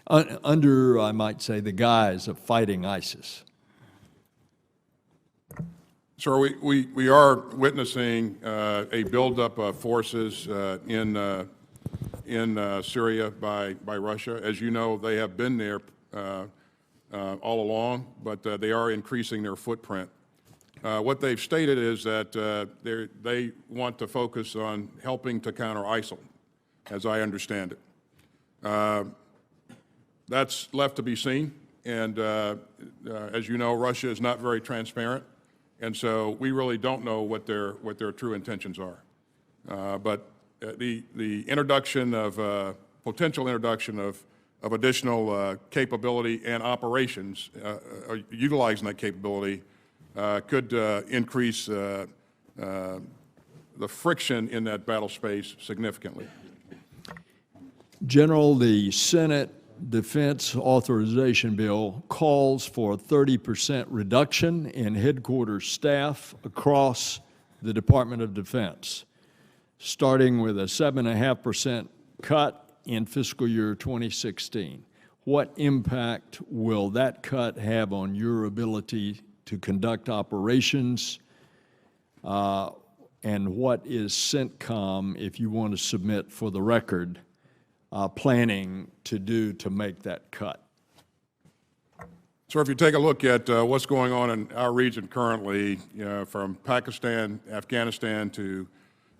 under, I might say, the guise of fighting ISIS. Sir, we are witnessing a buildup of forces in Syria by Russia. As you know, they have been there all along, but they are increasing their footprint. What they've stated is that they want to focus on helping to counter ISIL, as I understand it. That's left to be seen, and as you know, Russia is not very transparent, and so we really don't know what their true intentions are. But the introduction of potential introduction of additional capability and operations, utilizing that capability, could increase the friction in that battle space significantly. General, the Senate defense authorization bill calls for a 30% reduction in headquarters staff across the Department of Defense, starting with a 7.5% cut in fiscal year 2016. What impact will that cut have on your ability to conduct operations? And what is CENTCOM, if you want to submit for the record, planning to do to make that cut? So if you take a look at what's going on in our region currently, from Pakistan, Afghanistan to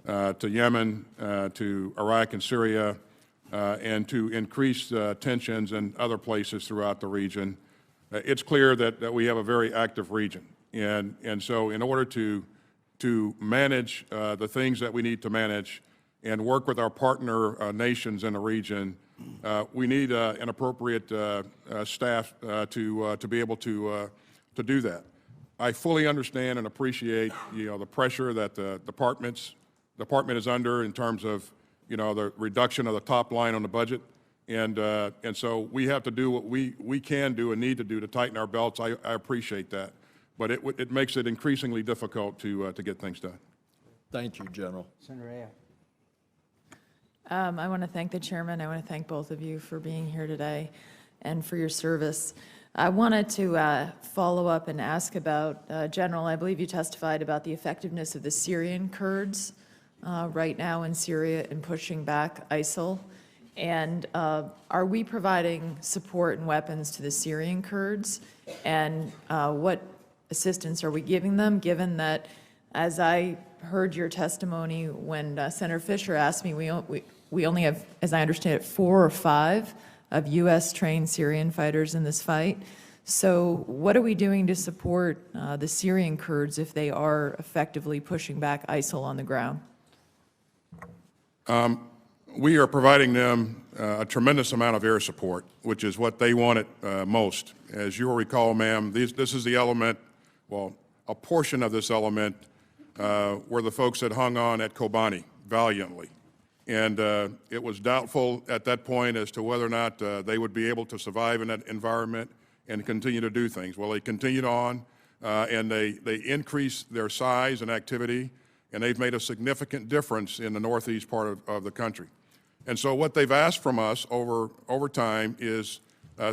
Yemen, to Iraq and Syria, and to increased tensions in other places throughout the region, it's clear that we have a very active region. And so in order to manage the things that we need to manage and work with our partner nations in the region, we need an appropriate staff to be able to do that. I fully understand and appreciate, the pressure that the department is under in terms of, the reduction of the top line on the budget. And so we have to do what we can do and need to do to tighten our belts. I appreciate that. But it makes it increasingly difficult to get things done. Thank you, General. Senator Ayer. I want to thank the chairman. I want to thank both of you for being here today and for your service. I wanted to follow up and ask about, General, I believe you testified about the effectiveness of the Syrian Kurds right now in Syria in pushing back ISIL. And are we providing support and weapons to the Syrian Kurds? And what assistance are we giving them, given that, as I heard your testimony when Senator Fisher asked me, we only have, as I understand it, 4 or 5 of U.S.-trained Syrian fighters in this fight. So what are we doing to support the Syrian Kurds if they are effectively pushing back ISIL on the ground? We are providing them a tremendous amount of air support, which is what they wanted most. As you'll recall, ma'am, this is the element, well, a portion of this element were the folks that hung on at Kobani valiantly. And it was doubtful at that point as to whether or not they would be able to survive in that environment and continue to do things. Well, they continued on, and they increased their size and activity, and they've made a significant difference in the northeast part of the country. And so what they've asked from us over time is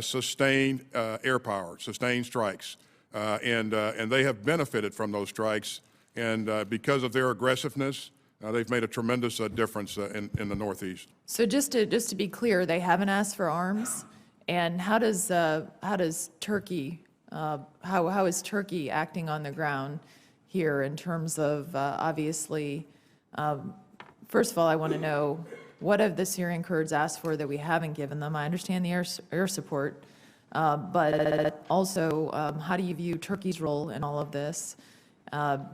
sustained air power, sustained strikes. And they have benefited from those strikes. And because of their aggressiveness, they've made a tremendous difference in the Northeast. So just to be clear, they haven't asked for arms. And how does Turkey, how is Turkey acting on the ground here in terms of obviously, first of all, I want to know, what have the Syrian Kurds asked for that we haven't given them? I understand the air support, but also how do you view Turkey's role in all of this?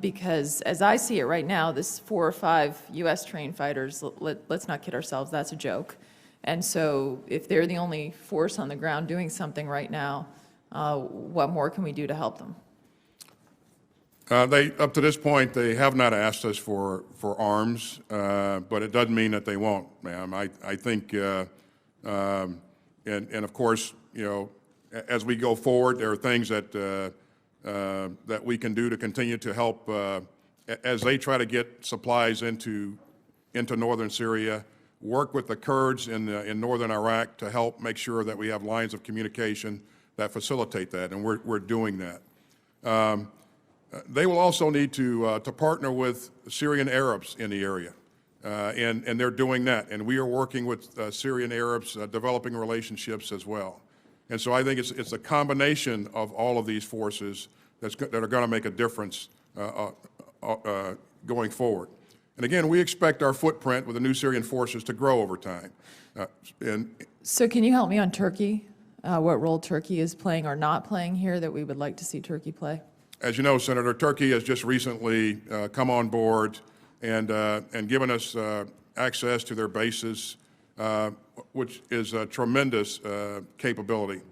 Because as I see it right now, this 4 or 5 U.S. trained fighters, let's not kid ourselves, that's a joke. And so if they're the only force on the ground doing something right now, what more can we do to help them? Up to this point, they have not asked us for arms, but it doesn't mean that they won't, ma'am. I think, and of course, as we go forward, there are things that we can do to continue to help as they try to get supplies into northern Syria, work with the Kurds in northern Iraq to help make sure that we have lines of communication that facilitate that, and we're doing that. They will also need to partner with Syrian Arabs in the area, and they're doing that. And we are working with Syrian Arabs, developing relationships as well. And so I think it's a combination of all of these forces that are going to make a difference going forward. And again, we expect our footprint with the new Syrian forces to grow over time. So can you help me on Turkey? What role Turkey is playing or not playing here that we would like to see Turkey play? As you know, Senator, Turkey has just recently come on board and given us access to their bases, which is a tremendous capability.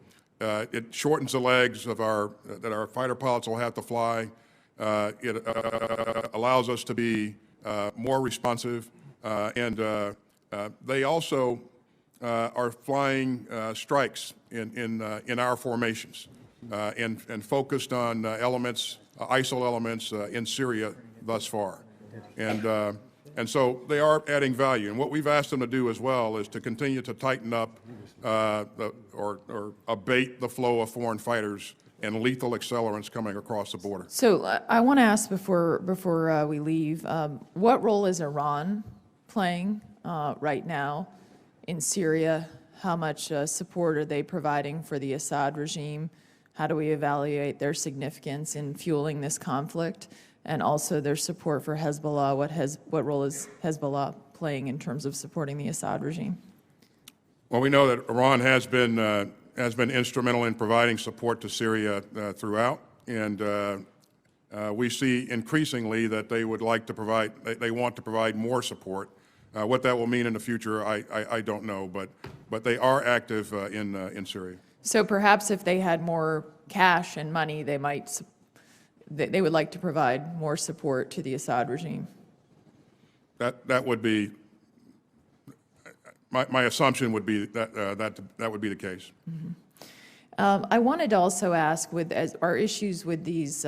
It shortens the legs of that our fighter pilots will have to fly. It allows us to be more responsive, and they also are flying strikes in our formations and focused on elements, ISIL elements in Syria thus far. And so they are adding value. And what we've asked them to do as well is to continue to tighten up or abate the flow of foreign fighters and lethal accelerants coming across the border. So I want to ask before we leave, what role is Iran playing right now in Syria? How much support are they providing for the Assad regime? How do we evaluate their significance in fueling this conflict? And also their support for Hezbollah. What role is Hezbollah playing in terms of supporting the Assad regime? Well, we know that Iran has been instrumental in providing support to Syria throughout, and we see increasingly that they would like to provide, they want to provide more support. What that will mean in the future, I don't know, but they are active in Syria. So perhaps if they had more cash and money, they would like to provide more support to the Assad regime. That would be, my assumption would be that would be the case. Mm-hmm. I wanted to also ask, as our issues with these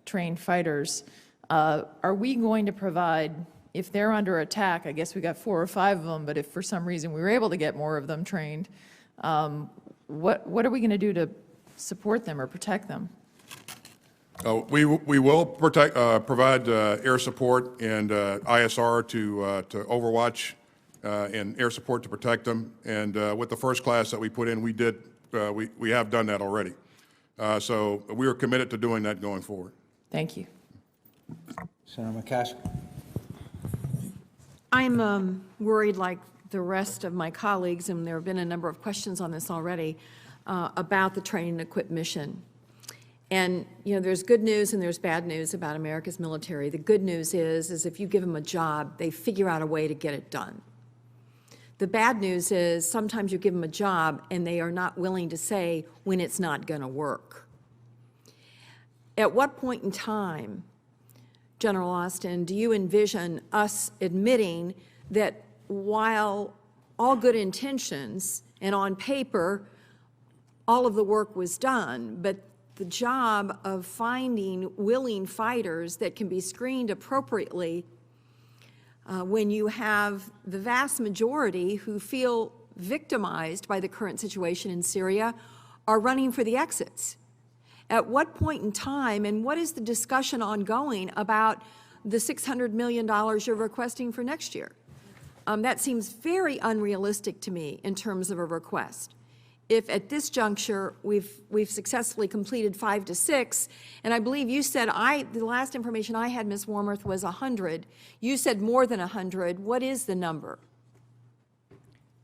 trained fighters, are we going to provide, if they're under attack, I guess we got 4 or 5 of them, but if for some reason we were able to get more of them trained, what are we going to do to support them or protect them? We will provide air support and ISR to Overwatch and air support to protect them. And with the first class that we put in, we have done that already. So we are committed to doing that going forward. Thank you. Senator McCaskill. I'm worried, like the rest of my colleagues, and there have been a number of questions on this already, about the train and equip mission. And, you know, there's good news and there's bad news about America's military. The good news is if you give them a job, they figure out a way to get it done. The bad news is sometimes you give them a job and they are not willing to say when it's not going to work. At what point in time, General Austin, do you envision us admitting that while all good intentions and on paper all of the work was done, but the job of finding willing fighters that can be screened appropriately when you have the vast majority who feel victimized by the current situation in Syria are running for the exits? At what point in time, and what is the discussion ongoing about the $600 million you're requesting for next year? That seems very unrealistic to me in terms of a request. If at this juncture we've successfully completed 5 to 6, and I believe you said the last information I had, Ms. Wormuth, was 100. You said more than 100. What is the number?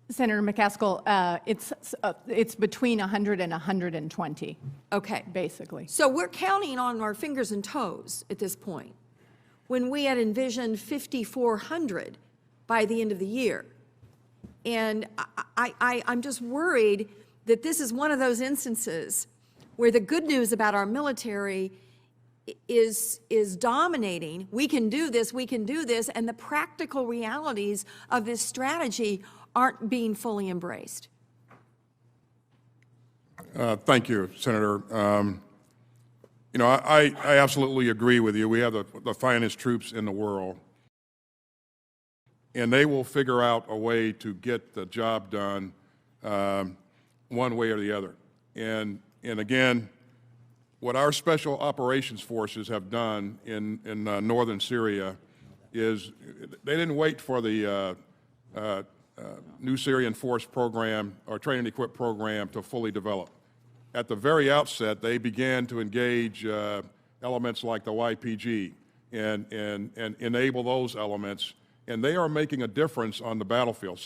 Senator McCaskill, it's between 100 and 120. Okay. Basically. So we're counting on our fingers and toes at this point, when we had envisioned 5,400 by the end of the year. And I'm just worried that this is one of those instances where the good news about our military is dominating. We can do this, and the practical realities of this strategy aren't being fully embraced. Thank you, Senator. You know, I absolutely agree with you. We have the finest troops in the world, and they will figure out a way to get the job done one way or the other. And again, what our special operations forces have done in northern Syria is they didn't wait for the new Syrian force program or train and equip program to fully develop. At the very outset, they began to engage elements like the YPG and enable those elements, and they are making a difference on the battlefield.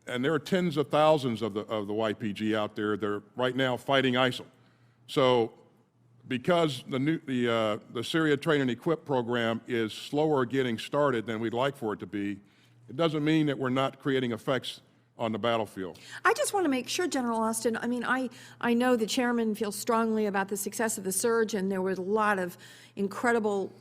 And there are tens of thousands of the YPG out there. They're right now fighting ISIL. So, because the Syria Train and Equip program is slower getting started than we'd like for it to be, it doesn't mean that we're not creating effects on the battlefield. I just want to make sure, General Austin, I mean, I know the chairman feels strongly about the success of the surge, and there was a lot of incredible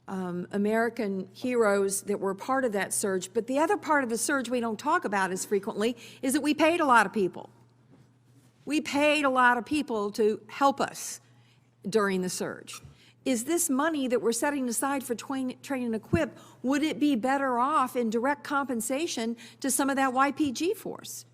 American heroes that were part of that surge. But the other part of the surge we don't talk about as frequently is that we paid a lot of people. We paid a lot of people to help us during the surge. Is this money that we're setting aside for train and equip, would it be better off in direct compensation to some of that YPG force?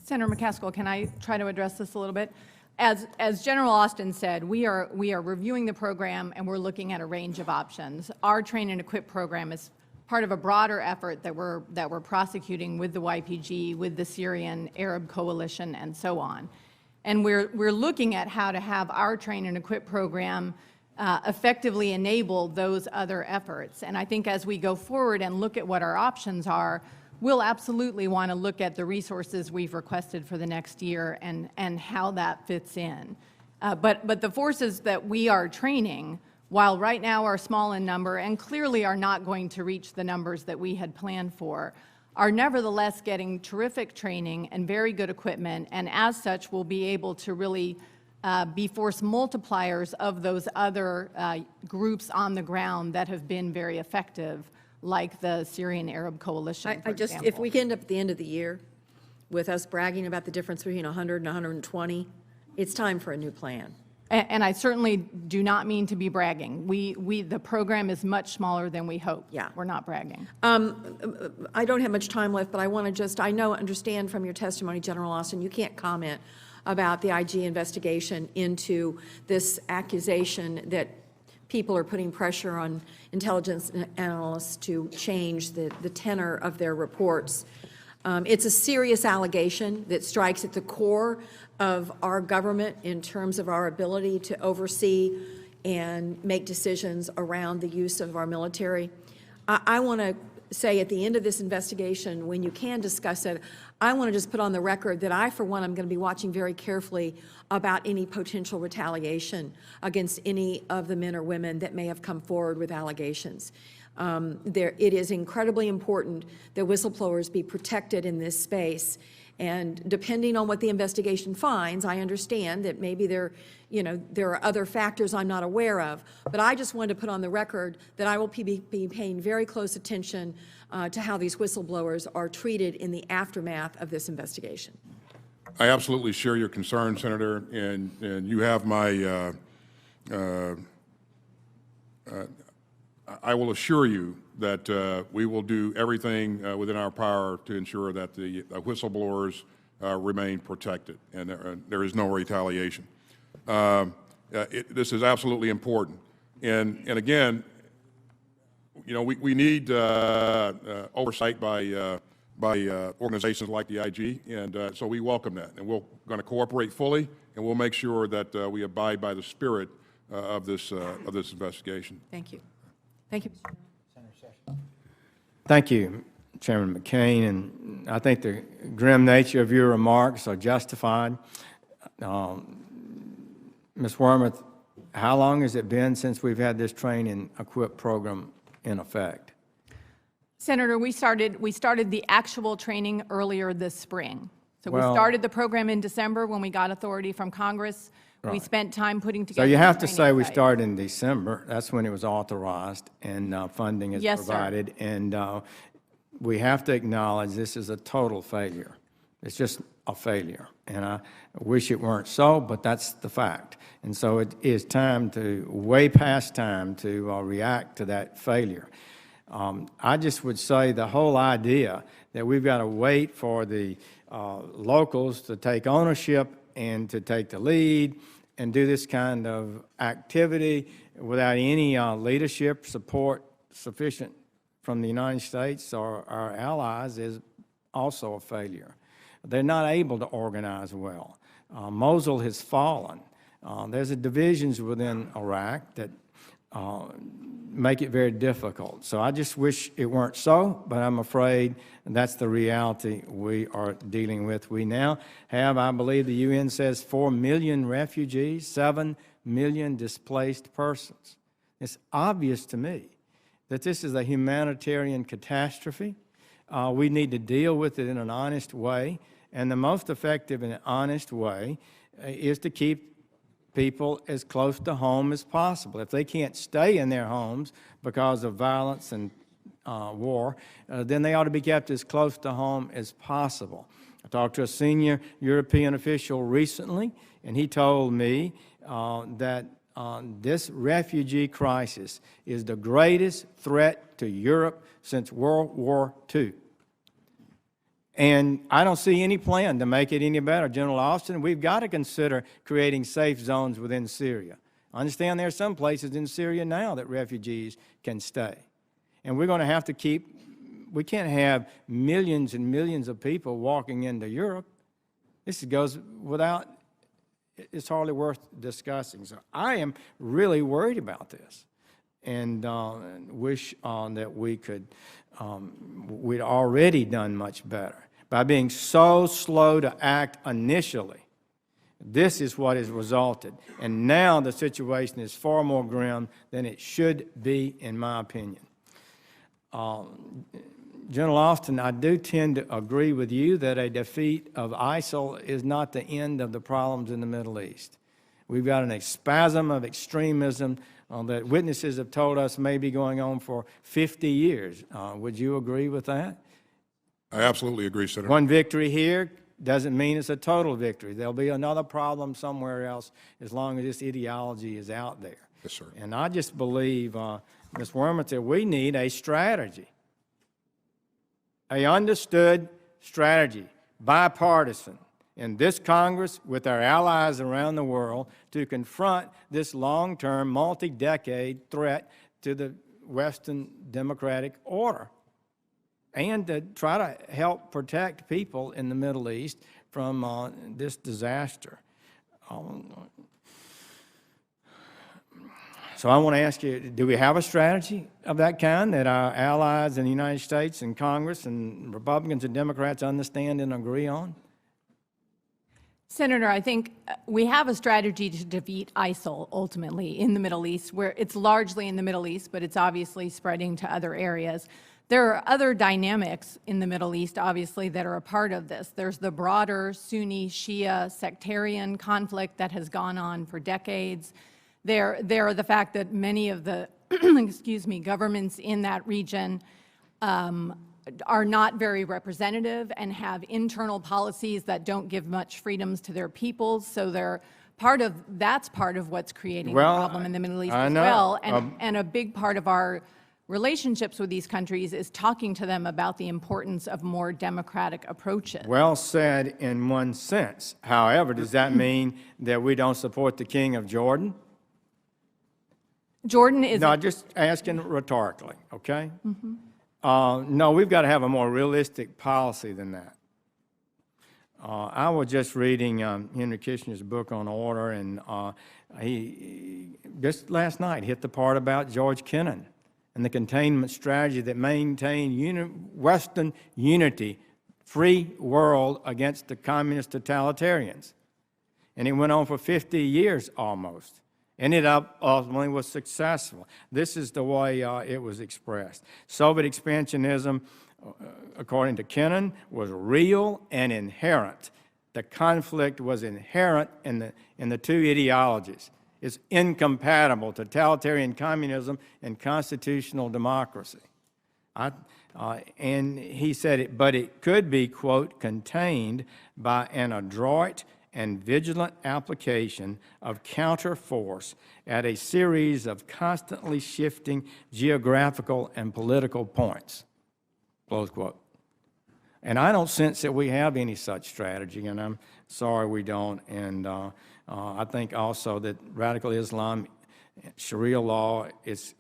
Senator McCaskill, can I try to address this a little bit? As General Austin said, we are reviewing the program and we're looking at a range of options. Our train and equip program is part of a broader effort that we're prosecuting with the YPG, with the Syrian Arab Coalition, and so on. And we're looking at how to have our train and equip program effectively enable those other efforts. And I think as we go forward and look at what our options are, we'll absolutely want to look at the resources we've requested for the next year and how that fits in. But the forces that we are training, while right now are small in number and clearly are not going to reach the numbers that we had planned for, are nevertheless getting terrific training and very good equipment, and as such will be able to really be force multipliers of those other groups on the ground that have been very effective, like the Syrian Arab Coalition, for example. If we end up at the end of the year with us bragging about the difference between 100 and 120, it's time for a new plan. And I certainly do not mean to be bragging. The program is much smaller than we hoped. Yeah. We're not bragging. I don't have much time left, but I want to just, understand from your testimony, General Austin, you can't comment about the IG investigation into this accusation that people are putting pressure on intelligence analysts to change the tenor of their reports. It's a serious allegation that strikes at the core of our government in terms of our ability to oversee and make decisions around the use of our military. I want to say at the end of this investigation, when you can discuss it, I want to just put on the record that I, for one, am going to be watching very carefully about any potential retaliation against any of the men or women that may have come forward with allegations. It is incredibly important that whistleblowers be protected in this space. And depending on what the investigation finds, I understand that maybe there are other factors I'm not aware of. But I just wanted to put on the record that I will be paying very close attention to how these whistleblowers are treated in the aftermath of this investigation. I absolutely share your concern, Senator, and you have my, I will assure you that we will do everything within our power to ensure that the whistleblowers remain protected and there is no retaliation. This is absolutely important. And again, we need oversight by organizations like the IG, and so we welcome that. And we're going to cooperate fully, and we'll make sure that we abide by the spirit of this investigation. Thank you. Thank you. Thank you, Chairman McCain, and I think the grim nature of your remarks are justified. Ms. Wormuth, how long has it been since we've had this train and equip program in effect? Senator, we started the actual training earlier this spring. So we Well, started the program in December when we got authority from Congress. We Right. spent time putting So together. you the have to training say we site. started in December. That's when it was authorized and funding is Yes, sir. provided. And we have to acknowledge this is a total failure. It's just a failure. And I wish it weren't so, but that's the fact. And so it is time to, way past time to react to that failure. I just would say the whole idea that we've got to wait for the locals to take ownership and to take the lead and do this kind of activity without any leadership support sufficient from the United States or our allies is also a failure. They're not able to organize well. Mosul has fallen. There's divisions within Iraq that make it very difficult. So I just wish it weren't so, but I'm afraid that's the reality we are dealing with. We now have, I believe the UN says, 4 million refugees, 7 million displaced persons. It's obvious to me that this is a humanitarian catastrophe. We need to deal with it in an honest way, and the most effective and honest way is to keep people as close to home as possible. If they can't stay in their homes because of violence and war, then they ought to be kept as close to home as possible. I talked to a senior European official recently, and he told me that this refugee crisis is the greatest threat to Europe since World War II. And I don't see any plan to make it any better. General Austin, we've got to consider creating safe zones within Syria. I understand there are some places in Syria now that refugees can stay. And we're going to have to we can't have millions and millions of people walking into Europe. This goes without, it's hardly worth discussing. So I am really worried about this, and wish that we could, we'd already done much better. By being so slow to act initially, this is what has resulted. And now the situation is far more grim than it should be, in my opinion. General Austin, I do tend to agree with you that a defeat of ISIL is not the end of the problems in the Middle East. We've got a spasm of extremism that witnesses have told us may be going on for 50 years. Would you agree with that? I absolutely agree, Senator. One victory here doesn't mean it's a total victory. There'll be another problem somewhere else as long as this ideology is out there. Yes, sir. And I just believe, Ms. Wormuth, that we need a strategy, a understood strategy, bipartisan, in this Congress with our allies around the world to confront this long-term, multi-decade threat to the Western democratic order, and to try to help protect people in the Middle East from this disaster. So I want to ask you, do we have a strategy of that kind that our allies in the United States and Congress and Republicans and Democrats understand and agree on? Senator, I think we have a strategy to defeat ISIL ultimately in the Middle East, where it's largely in the Middle East, but it's obviously spreading to other areas. There are other dynamics in the Middle East, obviously, that are a part of this. There's the broader Sunni-Shia sectarian conflict that has gone on for decades. There are the fact that many of the excuse me, governments in that region are not very representative and have internal policies that don't give much freedoms to their peoples. So that's part of what's creating the problem in the Middle East as well. And a big part of our relationships with these countries is talking to them about the importance of more democratic approaches. Well said in one sense. However, does that mean that we don't support the King of Jordan? Jordan is... No, just asking rhetorically, okay? No, we've got to have a more realistic policy than that. I was just reading Henry Kissinger's book on order, and he just last night hit the part about George Kennan and the containment strategy that maintained Western unity, free world against the communist totalitarians. And it went on for 50 years almost. Ended up ultimately was successful. This is the way it was expressed. Soviet expansionism, according to Kennan, was real and inherent. The conflict was inherent in the two ideologies. It's incompatible, totalitarian communism and constitutional democracy. And he said, but it could be, quote, contained by an adroit and vigilant application of counterforce at a series of constantly shifting geographical and political points, close quote. And I don't sense that we have any such strategy, and I'm sorry we don't. And I think also that radical Islam, Sharia law, is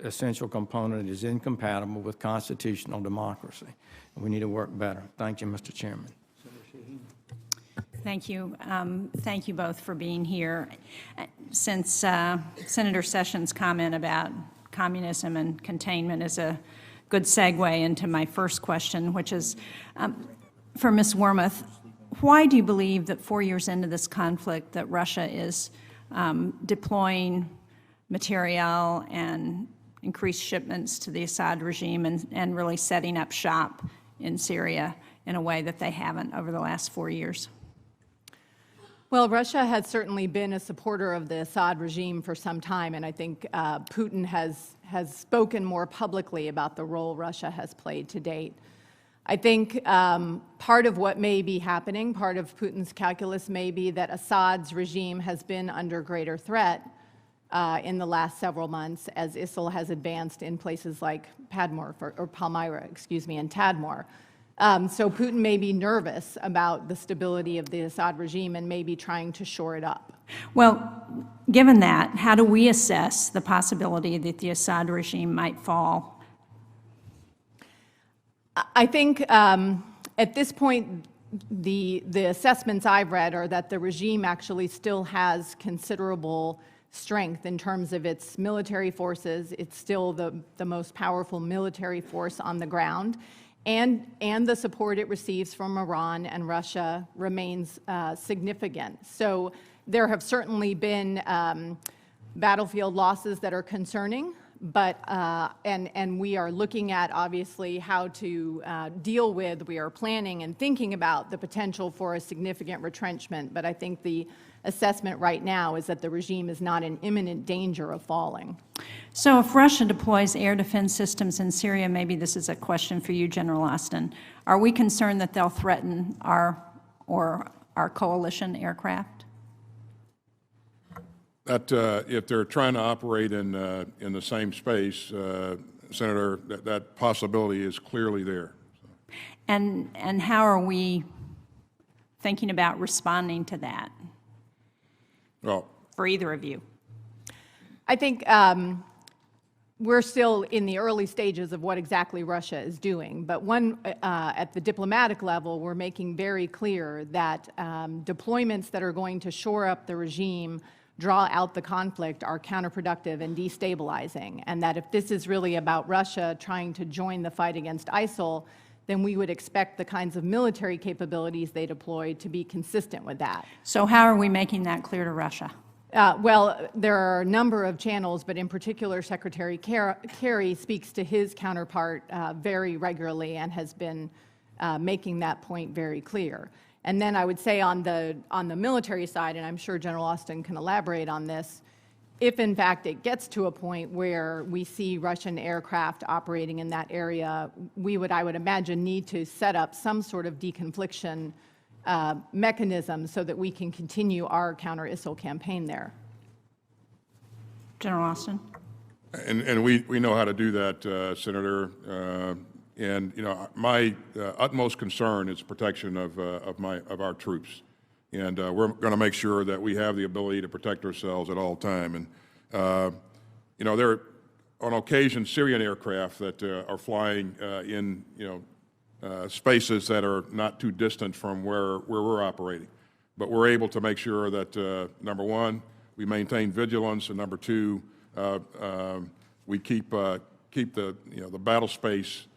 essential component, is incompatible with constitutional democracy. We need to work better. Thank you, Mr. Chairman. Thank you. Thank you both for being here. Since Senator Sessions' comment about communism and containment is a good segue into my first question, which is for Ms. Wormuth, why do you believe that 4 years into this conflict that Russia is deploying material and increased shipments to the Assad regime and really setting up shop in Syria in a way that they haven't over the last 4 years? Well, Russia has certainly been a supporter of the Assad regime for some time, and I think Putin has spoken more publicly about the role Russia has played to date. I think part of what may be happening, part of Putin's calculus may be that Assad's regime has been under greater threat in the last several months as ISIL has advanced in places like Palmyra, and Tadmor. So Putin may be nervous about the stability of the Assad regime and may be trying to shore it up. Well, given that, how do we assess the possibility that the Assad regime might fall? I think at this point, the assessments I've read are that the regime actually still has considerable strength in terms of its military forces. It's still the most powerful military force on the ground. And the support it receives from Iran and Russia remains significant. So there have certainly been battlefield losses that are concerning, but and we are looking at obviously how to deal with. We are planning and thinking about the potential for a significant retrenchment. But I think the assessment right now is that the regime is not in imminent danger of falling. So if Russia deploys air defense systems in Syria, maybe this is a question for you, General Austin, are we concerned that they'll threaten our coalition aircraft? That if they're trying to operate in the same space, Senator, that possibility is clearly there. And how are we thinking about responding to that? Well, for either of you? I think we're still in the early stages of what exactly Russia is doing. But at the diplomatic level, we're making very clear that deployments that are going to shore up the regime, draw out the conflict, are counterproductive and destabilizing. And that if this is really about Russia trying to join the fight against ISIL, then we would expect the kinds of military capabilities they deploy to be consistent with that. So how are we making that clear to Russia? Well, there are a number of channels, but in particular, Secretary Kerry speaks to his counterpart very regularly and has been making that point very clear. And then I would say on the military side, and I'm sure General Austin can elaborate on this, if in fact it gets to a point where we see Russian aircraft operating in that area, we would, I would imagine, need to set up some sort of deconfliction mechanism so that we can continue our counter-ISIL campaign there. General Austin? and we know how to do that, Senator. And you know, my utmost concern is protection of our troops, and we're going to make sure that we have the ability to protect ourselves at all time. And you know, there are on occasion Syrian aircraft that are flying in spaces that are not too distant from where we're operating, but we're able to make sure that number one, we maintain vigilance, and number two, we keep the the battle space.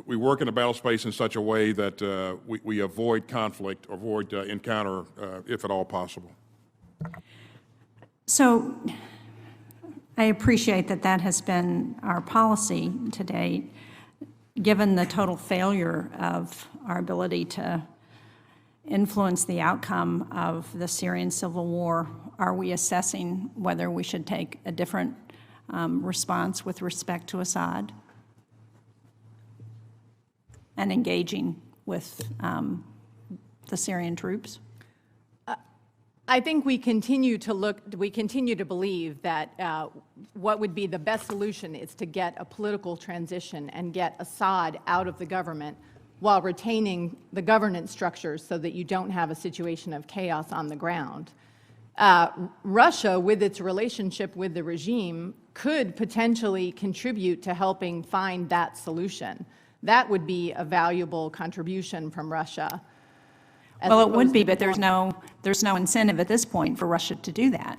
We work in the battle space in such a way that we avoid conflict, avoid encounter, if at all possible. So I appreciate that that has been our policy to date. Given the total failure of our ability to influence the outcome of the Syrian civil war, are we assessing whether we should take a different response with respect to Assad and engaging with the Syrian troops? I think we continue to believe that what would be the best solution is to get a political transition and get Assad out of the government while retaining the governance structures so that you don't have a situation of chaos on the ground. Russia, with its relationship with the regime, could potentially contribute to helping find that solution. That would be a valuable contribution from Russia. Well, it would be, but there's no incentive at this point for Russia to do that.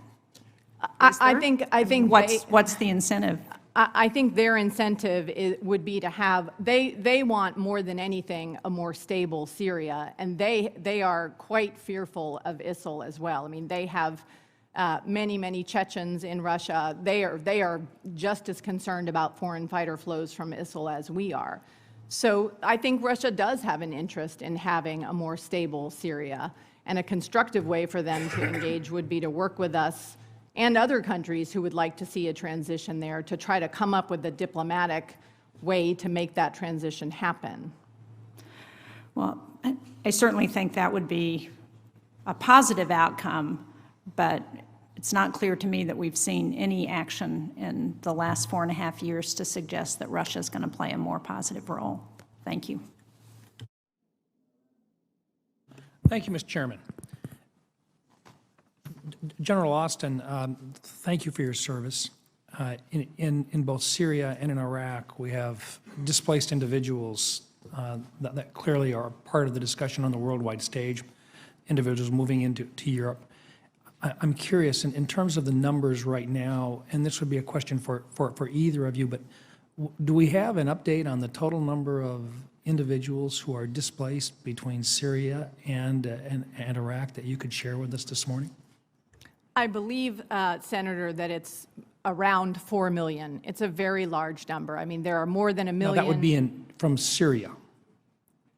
I think what's the incentive? I think their incentive would be to have, they want more than anything a more stable Syria, and they are quite fearful of ISIL as well. I mean, they have many Chechens in Russia. They are just as concerned about foreign fighter flows from ISIL as we are. So I think Russia does have an interest in having a more stable Syria, and a constructive way for them to engage would be to work with us and other countries who would like to see a transition there to try to come up with a diplomatic way to make that transition happen. Well, I certainly think that would be a positive outcome, but it's not clear to me that we've seen any action in the last 4.5 years to suggest that Russia is going to play a more positive role. Thank you. Thank you, Mr. Chairman. General Austin, thank you for your service. In both Syria and in Iraq, we have displaced individuals that clearly are part of the discussion on the worldwide stage, individuals moving into Europe. I'm curious, in terms of the numbers right now, and this would be a question for either of you, but do we have an update on the total number of individuals who are displaced between Syria and Iraq that you could share with us this morning? I believe, Senator, that it's around 4 million. It's a very large number. I mean, there are more than a million. No, that would be from Syria.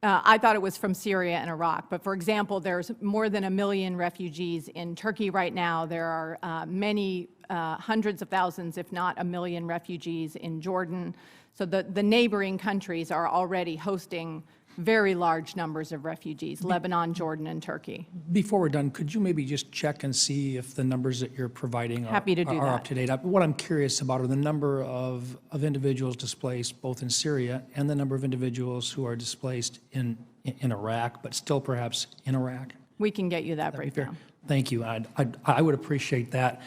I thought it was from Syria and Iraq. But for example, there's more than 1 million refugees in Turkey right now. There are many hundreds of thousands, if not 1 million refugees in Jordan. So the neighboring countries are already hosting very large numbers of refugees, Lebanon, Jordan, and Turkey. Before we're done, could you maybe just check and see if the numbers that you're providing Happy to do are that. up to date? What I'm curious about are the number of individuals displaced both in Syria and the number of individuals who are displaced in Iraq, but still perhaps in Iraq. We can get you that That'd be fair. breakdown. Thank you. I would appreciate that.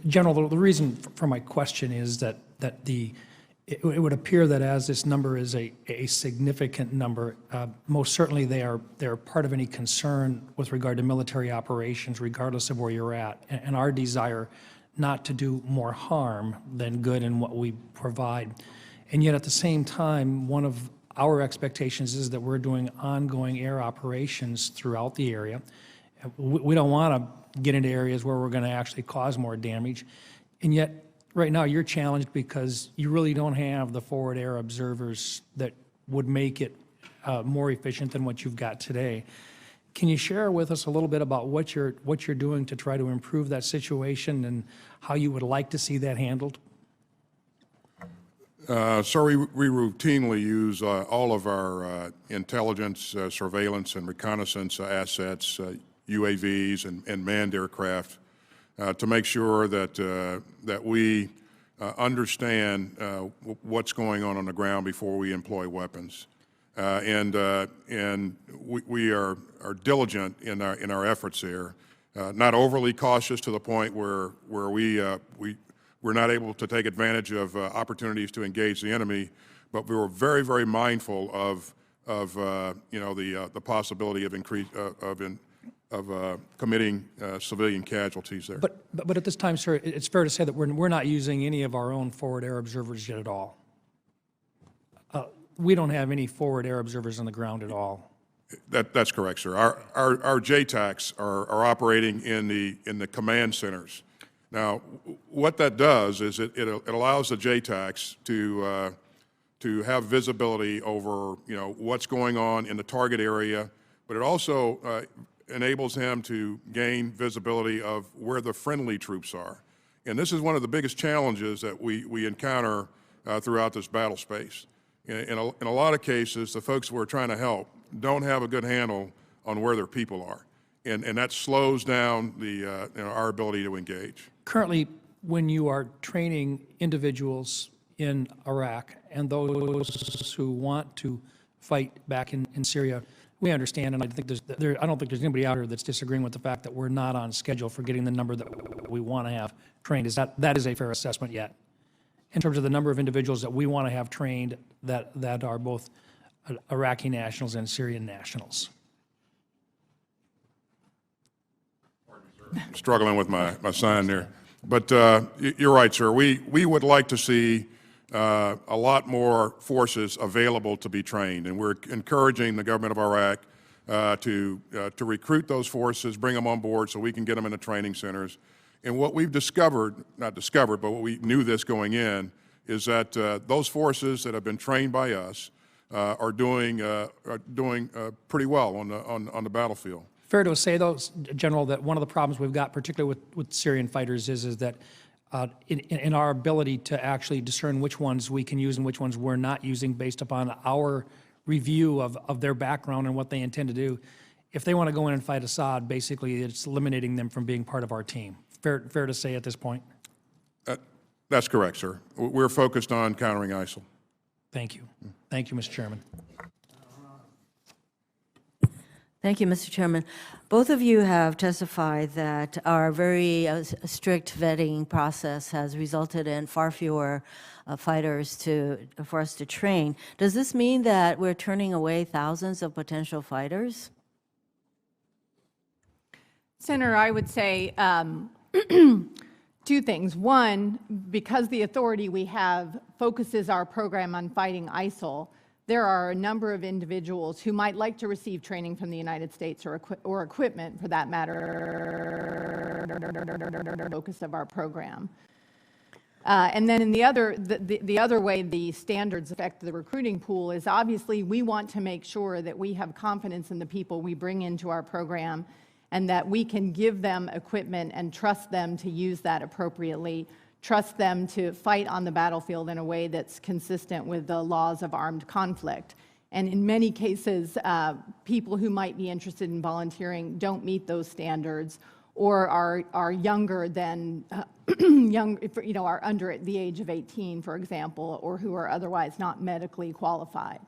General, the reason for my question is that it would appear that as this number is a significant number, most certainly they're part of any concern with regard to military operations, regardless of where you're at, and our desire not to do more harm than good in what we provide. And yet at the same time, one of our expectations is that we're doing ongoing air operations throughout the area. We don't want to get into areas where we're going to actually cause more damage, and yet right now, you're challenged because you really don't have the forward air observers that would make it more efficient than what you've got today. Can you share with us a little bit about what you're doing to try to improve that situation and how you would like to see that handled? Sir, we routinely use all of our intelligence, surveillance, and reconnaissance assets, UAVs, and manned aircraft to make sure that we understand what's going on the ground before we employ weapons, and we are diligent in our efforts there, not overly cautious to the point where we're not able to take advantage of opportunities to engage the enemy, but we were very, very mindful of the possibility of committing civilian casualties there. But at this time, sir, it's fair to say that we're not using any of our own forward air observers yet at all. We don't have any forward air observers on the ground at all. That's correct, sir. Our JTACs are operating in the command centers. Now, what that does is it allows the JTACs to have visibility over what's going on in the target area, but it also enables him to gain visibility of where the friendly troops are. And this is one of the biggest challenges that we encounter throughout this battle space. In a lot of cases, the folks we're trying to help don't have a good handle on where their people are. And that slows down our ability to engage. Currently, when you are training individuals in Iraq and those who want to fight back in Syria, we understand, and I don't think there's anybody out here that's disagreeing with the fact that we're not on schedule for getting the number that we want to have trained. That is a fair assessment yet? In terms of the number of individuals that we want to have trained that are both Iraqi nationals and Syrian nationals. Struggling with my sign there. But you're right, sir. We would like to see a lot more forces available to be trained, and we're encouraging the government of Iraq to recruit those forces, bring them on board so we can get them into training centers. And what we've not discovered, but what we knew this going in, is that those forces that have been trained by us are doing pretty well on the battlefield. Fair to say, though, General, that one of the problems we've got, particularly with Syrian fighters, is that in our ability to actually discern which ones we can use and which ones we're not using based upon our review of their background and what they intend to do. If they want to go in and fight Assad, basically it's eliminating them from being part of our team. Fair to say at this point? That's correct, sir. We're focused on countering ISIL. Thank you. Thank you, Mr. Chairman. Thank you, Mr. Chairman. Both of you have testified that our very strict vetting process has resulted in far fewer fighters for us to train. Does this mean that we're turning away thousands of potential fighters? Senator, I would say two things. One, because the authority we have focuses our program on fighting ISIL, there are a number of individuals who might like to receive training from the United States or equipment, for that matter, focus of our program. And then in the other way the standards affect the recruiting pool is obviously we want to make sure that we have confidence in the people we bring into our program and that we can give them equipment and trust them to use that appropriately, trust them to fight on the battlefield in a way that's consistent with the laws of armed conflict. And in many cases, people who might be interested in volunteering don't meet those standards or are younger than, are under the age of 18, for example, or who are otherwise not medically qualified.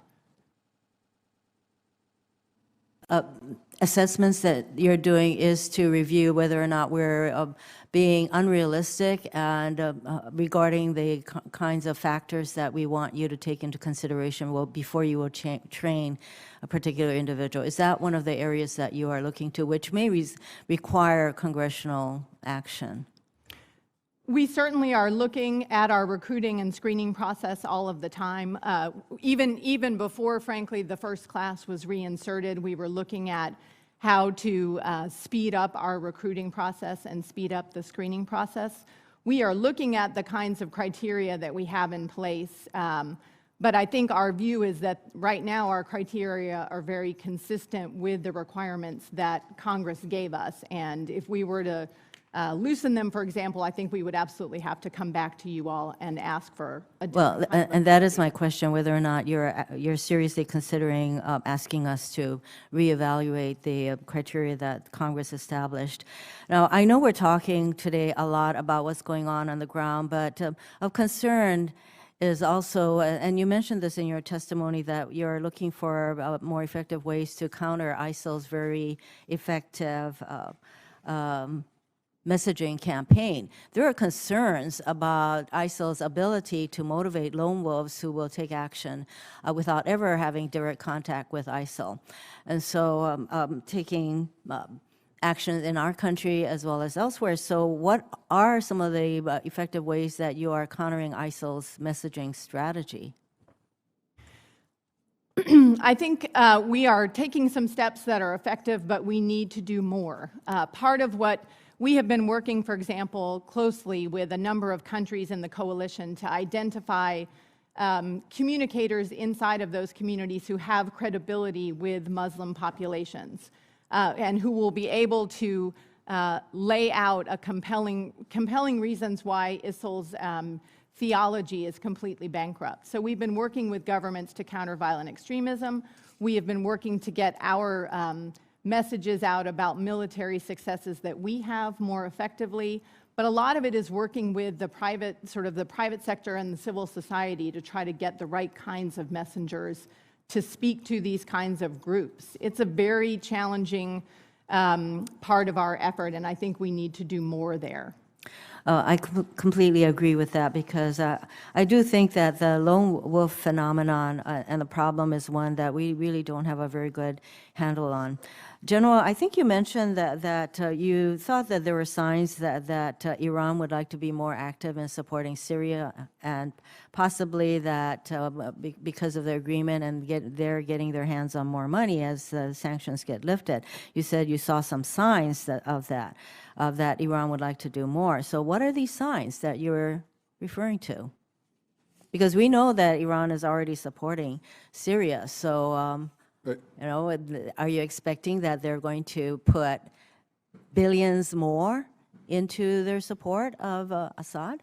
Assessments that you're doing is to review whether or not we're being unrealistic and regarding the kinds of factors that we want you to take into consideration before you will train a particular individual. Is that one of the areas that you are looking to, which may require congressional action? We certainly are looking at our recruiting and screening process all of the time. Even before, frankly, the first class was reinserted, we were looking at how to speed up our recruiting process and speed up the screening process. We are looking at the kinds of criteria that we have in place, but I think our view is that right now our criteria are very consistent with the requirements that Congress gave us, and if we were to loosen them, for example, I think we would absolutely have to come back to you all and ask for a different Well, and that is my question, whether or not you're seriously considering asking us to reevaluate the criteria that Congress established. Now, I know we're talking today a lot about what's going on the ground, but of concern is also, and you mentioned this in your testimony, that you're looking for more effective ways to counter ISIL's very effective messaging campaign. There are concerns about ISIL's ability to motivate lone wolves who will take action without ever having direct contact with ISIL. And so taking action in our country as well as elsewhere. So what are some of the effective ways that you are countering ISIL's messaging strategy? I think we are taking some steps that are effective, but we need to do more. Part of what we have been working, for example, closely with a number of countries in the coalition to identify communicators inside of those communities who have credibility with Muslim populations and who will be able to lay out a compelling reasons why ISIL's theology is completely bankrupt. So we've been working with governments to counter violent extremism. We have been working to get our messages out about military successes that we have more effectively, but a lot of it is working with the private sector and the civil society to try to get the right kinds of messengers to speak to these kinds of groups. It's a very challenging part of our effort, and I think we need to do more there. I completely agree with that because I do think that the lone wolf phenomenon and the problem is one that we really don't have a very good handle on. General, I think you mentioned that you thought that there were signs that Iran would like to be more active in supporting Syria and possibly that because of the agreement and they're getting their hands on more money as the sanctions get lifted. You said you saw some signs that Iran would like to do more. So what are these signs that you're referring to? Because we know that Iran is already supporting Syria, so, you know, are you expecting that they're going to put billions more into their support of Assad?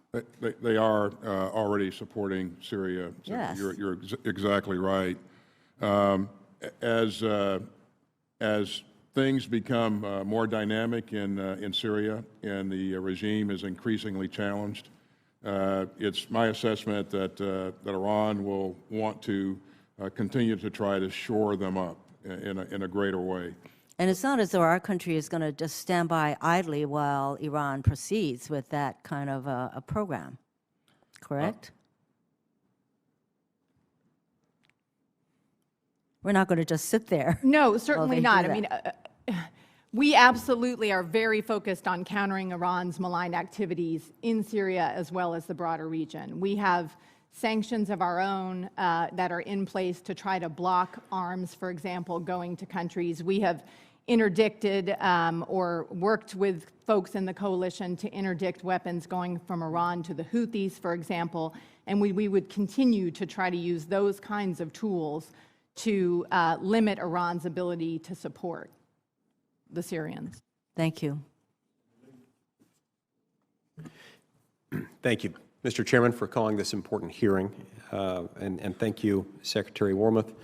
They are already supporting Syria. So Yes. You're exactly right. As things become more dynamic in Syria and the regime is increasingly challenged, it's my assessment that Iran will want to continue to try to shore them up in a greater way. And it's not as though our country is going to just stand by idly while Iran proceeds with that kind of a program, correct? We're not going to just sit there. No, certainly they not. do I mean, we absolutely are very focused on countering Iran's malign activities in Syria as well as the broader region. We have sanctions of our own that are in place to try to block arms, for example, going to countries. We have interdicted or worked with folks in the coalition to interdict weapons going from Iran to the Houthis, for example, and we would continue to try to use those kinds of tools to limit Iran's ability to support the Syrians. Thank you. Thank you, Mr. Chairman, for calling this important hearing, and thank you, Secretary Wormuth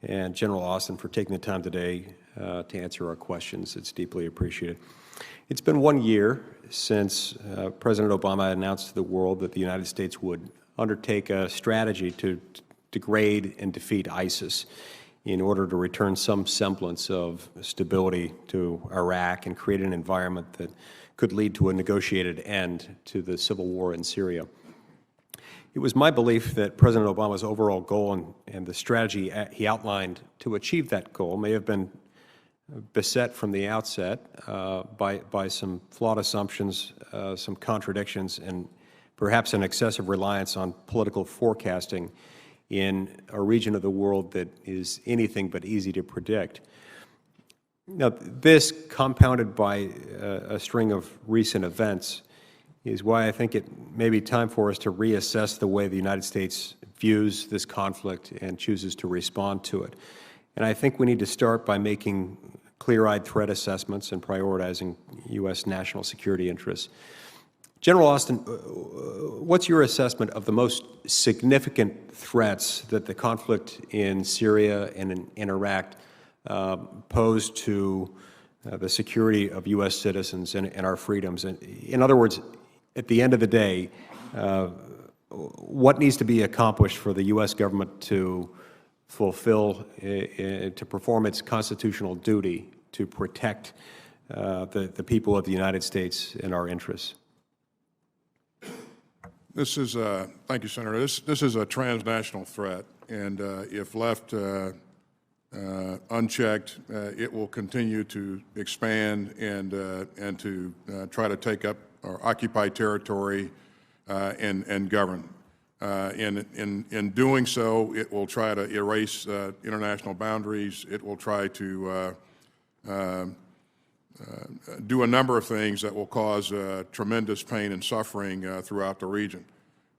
and General Austin, for taking the time today to answer our questions. It's deeply appreciated. It's been 1 year since President Obama announced to the world that the United States would undertake a strategy to degrade and defeat ISIS in order to return some semblance of stability to Iraq and create an environment that could lead to a negotiated end to the civil war in Syria. It was my belief that President Obama's overall goal and the strategy he outlined to achieve that goal may have been beset from the outset by some flawed assumptions, some contradictions, and perhaps an excessive reliance on political forecasting in a region of the world that is anything but easy to predict. Now, this, compounded by a string of recent events, is why I think it may be time for us to reassess the way the United States views this conflict and chooses to respond to it. And I think we need to start by making clear-eyed threat assessments and prioritizing U.S. national security interests. General Austin, what's your assessment of the most significant threats that the conflict in Syria and in Iraq pose to the security of U.S. citizens and our freedoms? And in other words, at the end of the day, what needs to be accomplished for the U.S. government to fulfill, to perform its constitutional duty to protect the people of the United States and our interests? This is, thank you, Senator. This is a transnational threat, and if left unchecked, it will continue to expand and to try to take up or occupy territory and govern. In doing so, it will try to erase international boundaries. It will try to do a number of things that will cause tremendous pain and suffering throughout the region.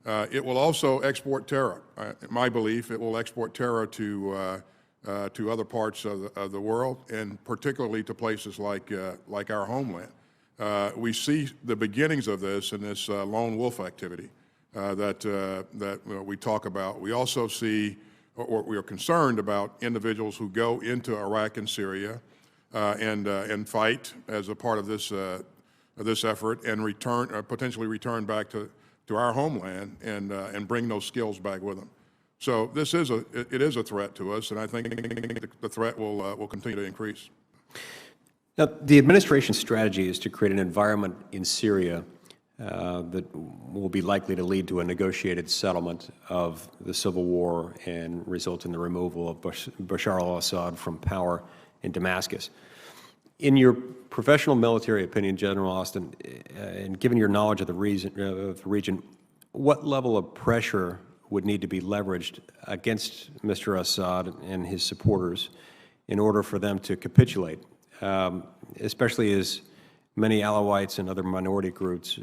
It will also export terror. In my belief, it will export terror to other parts of the world, and particularly to places like our homeland. We see the beginnings of this in this lone wolf activity that we talk about. We also see, or we are concerned about, individuals who go into Iraq and Syria and fight as a part of this effort, and potentially return back to our homeland and bring those skills back with them. So it is a threat to us, and I think the threat will continue to increase. Now, the administration's strategy is to create an environment in Syria that will be likely to lead to a negotiated settlement of the civil war and result in the removal of Bashar al-Assad from power in Damascus. In your professional military opinion, General Austin, and given your knowledge of the region, what level of pressure would need to be leveraged against Mr. Assad and his supporters in order for them to capitulate, especially as Many Alawites and other minority groups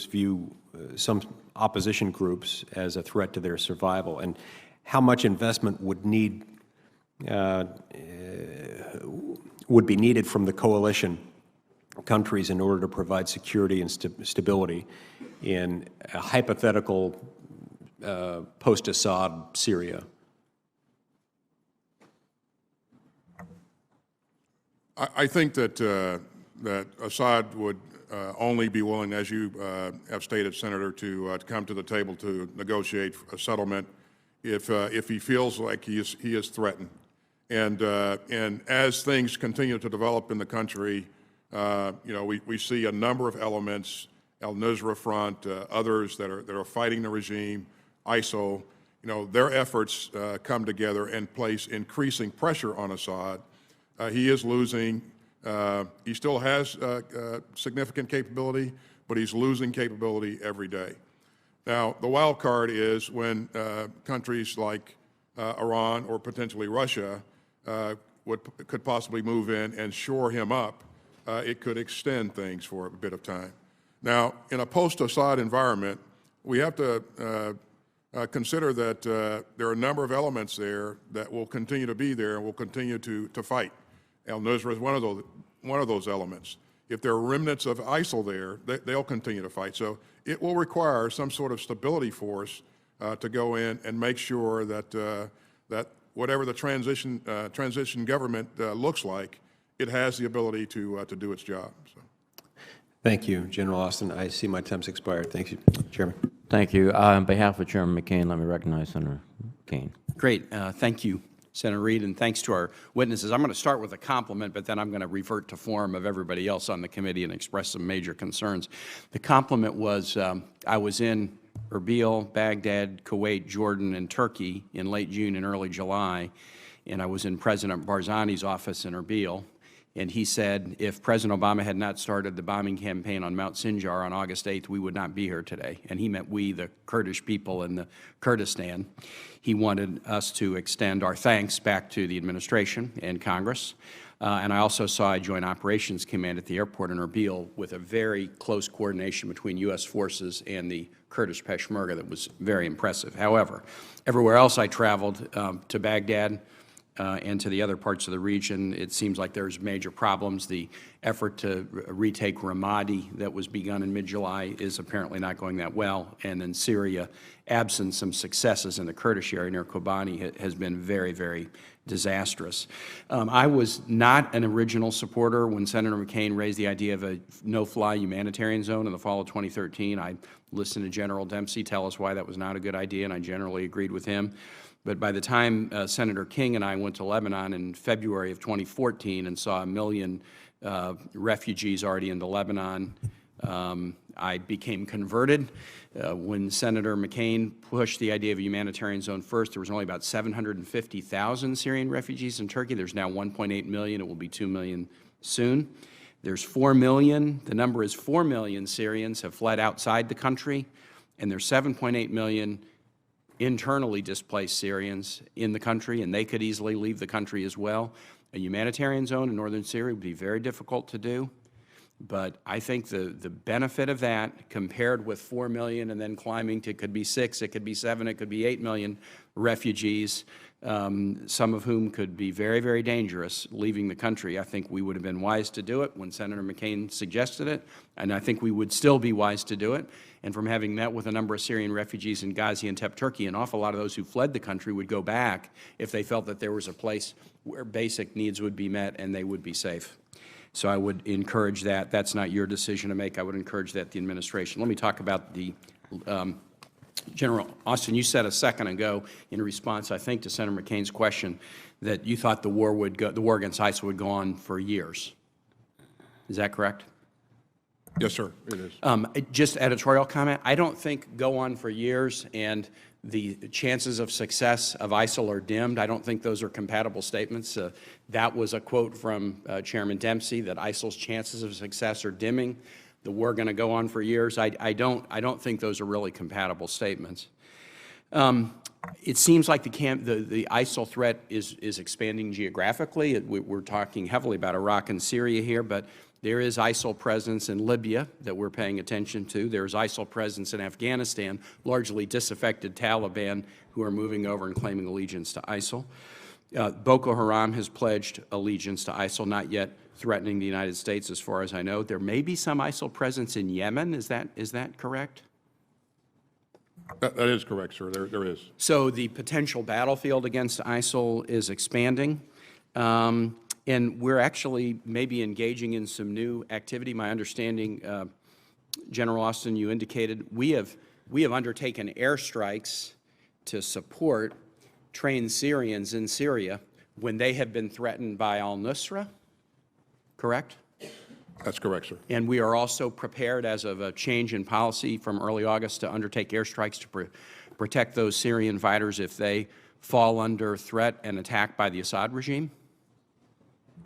view some opposition groups as a threat to their survival, and how much investment would be needed from the coalition countries in order to provide security and stability in a hypothetical post-Assad Syria? I think that Assad would only be willing, as you have stated, Senator, to come to the table to negotiate a settlement if he feels like he is threatened. And as things continue to develop in the country, we see a number of elements, al-Nusra Front, others that are fighting the regime, ISIL. Their efforts come together and place increasing pressure on Assad. He is losing. He still has significant capability, but he's losing capability every day. Now, the wild card is when countries like Iran or potentially Russia could possibly move in and shore him up. It could extend things for a bit of time. Now, in a post-Assad environment, we have to consider that there are a number of elements there that will continue to be there and will continue to fight. Al-Nusra is one of those elements. If there are remnants of ISIL there, they'll continue to fight. So it will require some sort of stability force to go in and make sure that whatever the transition government looks like, it has the ability to do its job. So. Thank you, General Austin. I see my time's expired. Thank you, Chairman. Thank you. On behalf of Chairman McCain, let me recognize Senator Kane. Great. Thank you, Senator Reid, and thanks to our witnesses. I'm going to start with a compliment, but then I'm going to revert to form of everybody else on the committee and express some major concerns. The compliment was I was in Erbil, Baghdad, Kuwait, Jordan, and Turkey in late June and early July, and I was in President Barzani's office in Erbil, and he said if President Obama had not started the bombing campaign on Mount Sinjar on August 8th, we would not be here today. And he meant we, the Kurdish people in the Kurdistan. He wanted us to extend our thanks back to the administration and Congress. And I also saw a Joint Operations Command at the airport in Erbil with a very close coordination between U.S. forces and the Kurdish Peshmerga that was very impressive. However, everywhere else I traveled to Baghdad, and to the other parts of the region, it seems like there's major problems. The effort to retake Ramadi that was begun in mid-July is apparently not going that well. And in Syria, absent some successes in the Kurdish area near Kobani, has been very, very disastrous. I was not an original supporter when Senator McCain raised the idea of a no-fly humanitarian zone in the fall of 2013. I listened to General Dempsey tell us why that was not a good idea, and I generally agreed with him. But by the time Senator King and I went to Lebanon in February of 2014 and saw 1 million refugees already into Lebanon, I became converted. When Senator McCain pushed the idea of a humanitarian zone first, there was only about 750,000 Syrian refugees in Turkey. There's now 1.8 million. It will be 2 million soon. There's 4 million. The number is 4 million Syrians have fled outside the country, and there's 7.8 million internally displaced Syrians in the country, and they could easily leave the country as well. A humanitarian zone in northern Syria would be very difficult to do, but I think the benefit of that, compared with 4 million and then climbing to, it could be 6, it could be 7, it could be 8 million refugees, some of whom could be very, very dangerous leaving the country. I think we would have been wise to do it when Senator McCain suggested it, and I think we would still be wise to do it. And from having met with a number of Syrian refugees in Gaziantep, Turkey, an awful lot of those who fled the country would go back if they felt that there was a place where basic needs would be met and they would be safe. So I would encourage that. That's not your decision to make. I would encourage that the administration. Let me talk about the General Austin, you said a second ago in response, I think, to Senator McCain's question that you thought the war against ISIL would go on for years. Is that correct? Yes, sir, it is. Just editorial comment. I don't think go on for years and the chances of success of ISIL are dimmed. I don't think those are compatible statements. That was a quote from Chairman Dempsey, that ISIL's chances of success are dimming. The war going to go on for years. I don't think those are really compatible statements. It seems like the ISIL threat is expanding geographically. We're talking heavily about Iraq and Syria here, but There is ISIL presence in Libya that we're paying attention to. There's ISIL presence in Afghanistan, largely disaffected Taliban who are moving over and claiming allegiance to ISIL. Boko Haram has pledged allegiance to ISIL, not yet threatening the United States as far as I know. There may be some ISIL presence in Yemen. Is that correct? That is correct, sir. There is. So the potential battlefield against ISIL is expanding. And we're actually maybe engaging in some new activity. My understanding, General Austin, you indicated we have undertaken airstrikes to support trained Syrians in Syria when they have been threatened by al-Nusra, correct? That's correct, sir. And we are also prepared, as of a change in policy from early August, to undertake airstrikes to protect those Syrian fighters if they fall under threat and attack by the Assad regime?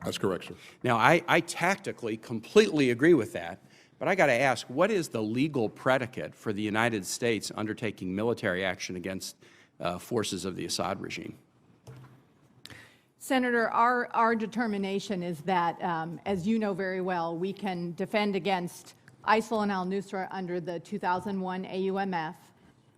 That's correct, sir. Now, I tactically completely agree with that, but I got to ask, what is the legal predicate for the United States undertaking military action against forces of the Assad regime? Senator, our determination is that, as you know very well, we can defend against ISIL and al-Nusra under the 2001 AUMF,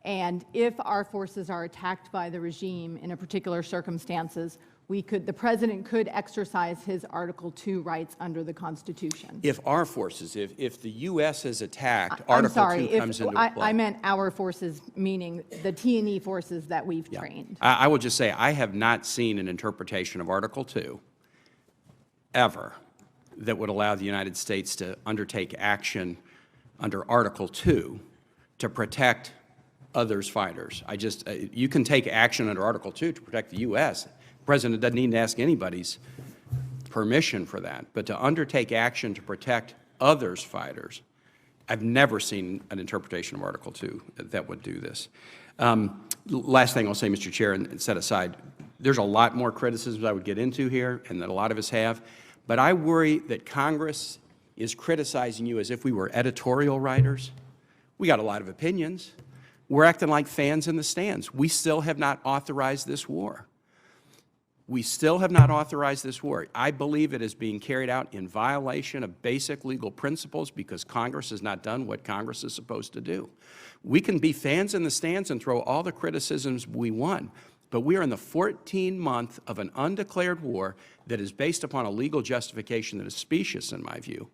and if our forces are attacked by the regime in a particular circumstances, the President could exercise his Article II rights under the Constitution. If our forces, if the U.S. is attacked, Article II comes into play. I meant our forces, meaning the T&E forces that we've trained. I will just say I have not seen an interpretation of Article II ever that would allow the United States to undertake action under Article II to protect others' fighters. You can take action under Article II to protect the U.S. The President doesn't need to ask anybody's permission for that. But to undertake action to protect others' fighters, I've never seen an interpretation of Article II that would do this. Last thing I'll say, Mr. Chair, and set aside, there's a lot more criticisms I would get into here, and that a lot of us have, but I worry that Congress is criticizing you as if we were editorial writers. We got a lot of opinions. We're acting like fans in the stands. We still have not authorized this war. We still have not authorized this war. I believe it is being carried out in violation of basic legal principles because Congress has not done what Congress is supposed to do. We can be fans in the stands and throw all the criticisms we want, but we are in the 14th month of an undeclared war that is based upon a legal justification that is specious, in my view.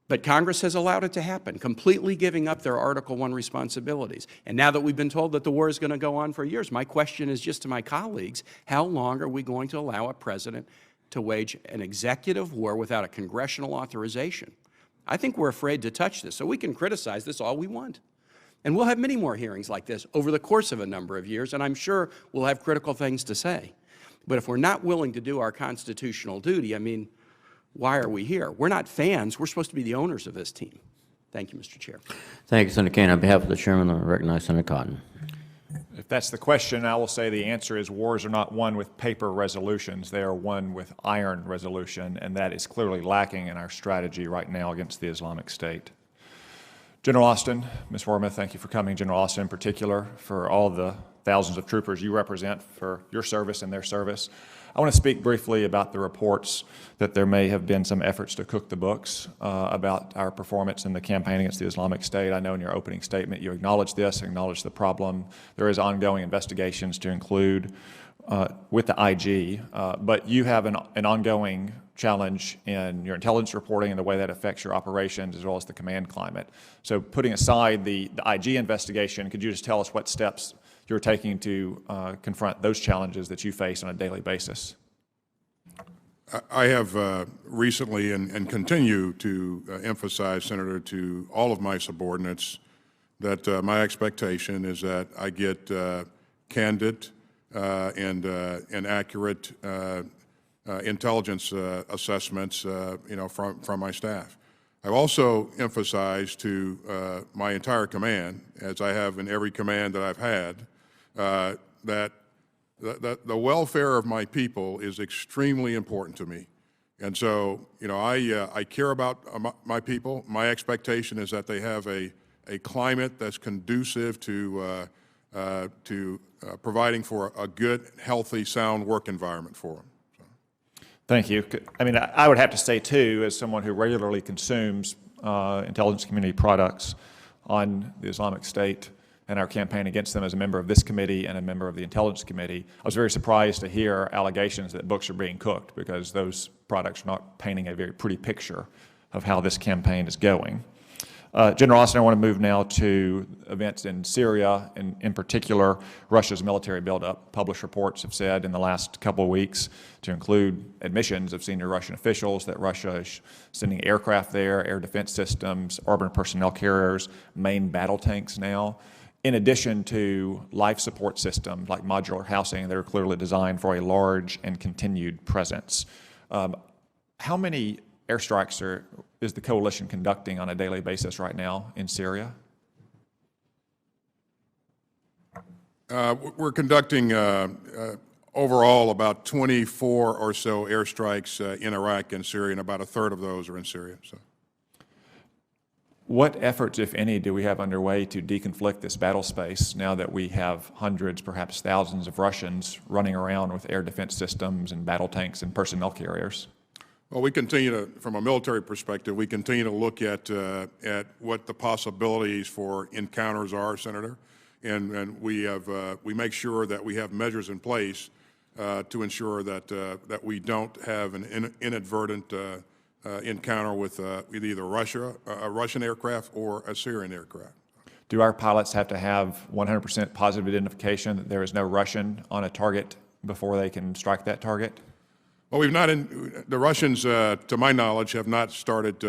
But Congress has allowed it to happen, completely giving up their Article I responsibilities. And now that we've been told that the war is going to go on for years, my question is just to my colleagues, how long are we going to allow a president to wage an executive war without a congressional authorization? I think we're afraid to touch this, so we can criticize this all we want. And we'll have many more hearings like this over the course of a number of years, and I'm sure we'll have critical things to say. But if we're not willing to do our constitutional duty, I mean, why are we here? We're not fans. We're supposed to be the owners of this team. Thank you, Mr. Chair. Thank you, Senator Kane. On behalf of the Chairman, I recognize Senator Cotton. If that's the question, I will say the answer is wars are not won with paper resolutions. They are won with iron resolution, and that is clearly lacking in our strategy right now against the Islamic State. General Austin, Ms. Wormuth, thank you for coming. General Austin in particular, for all the thousands of troopers you represent, for your service and their service. I want to speak briefly about the reports that there may have been some efforts to cook the books about our performance in the campaign against the Islamic State. I know in your opening statement you acknowledged this, acknowledged the problem. There is ongoing investigations to include with the IG, but you have an ongoing challenge in your intelligence reporting and the way that affects your operations as well as the command climate. So putting aside the IG investigation, could you just tell us what steps you're taking to confront those challenges that you face on a daily basis? I have recently and continue to emphasize, Senator, to all of my subordinates that my expectation is that I get candid and accurate intelligence assessments, from my staff. I've also emphasized to my entire command, as I have in every command that I've had, that the welfare of my people is extremely important to me. And so, I care about my people. My expectation is that they have a climate that's conducive to providing for a good, healthy, sound work environment for them. Thank you. I mean, I would have to say, too, as someone who regularly consumes intelligence community products on the Islamic State and our campaign against them as a member of this committee and a member of the Intelligence Committee, I was very surprised to hear allegations that books are being cooked, because those products are not painting a very pretty picture of how this campaign is going. General Austin, I want to move now to events in Syria, and in particular, Russia's military buildup. Published reports have said in the last couple of weeks, to include admissions of senior Russian officials, that Russia is sending aircraft there, air defense systems, armored personnel carriers, main battle tanks now, in addition to life support systems like modular housing that are clearly designed for a large and continued presence. How many airstrikes is the coalition conducting on a daily basis right now in Syria? We're conducting overall about 24 or so airstrikes in Iraq and Syria, and about a third of those are in Syria. So, what efforts, if any, do we have underway to deconflict this battle space now that we have hundreds, perhaps thousands of Russians running around with air defense systems and battle tanks and personnel carriers? well, we continue to, from a military perspective, we continue to look at what the possibilities for encounters are, Senator, and we make sure that we have measures in place to ensure that we don't have an inadvertent encounter with either a Russian aircraft or a Syrian aircraft. Do our pilots have to have 100% positive identification that there is no Russian on a target before they can strike that target? Well, the Russians, to my knowledge, have not started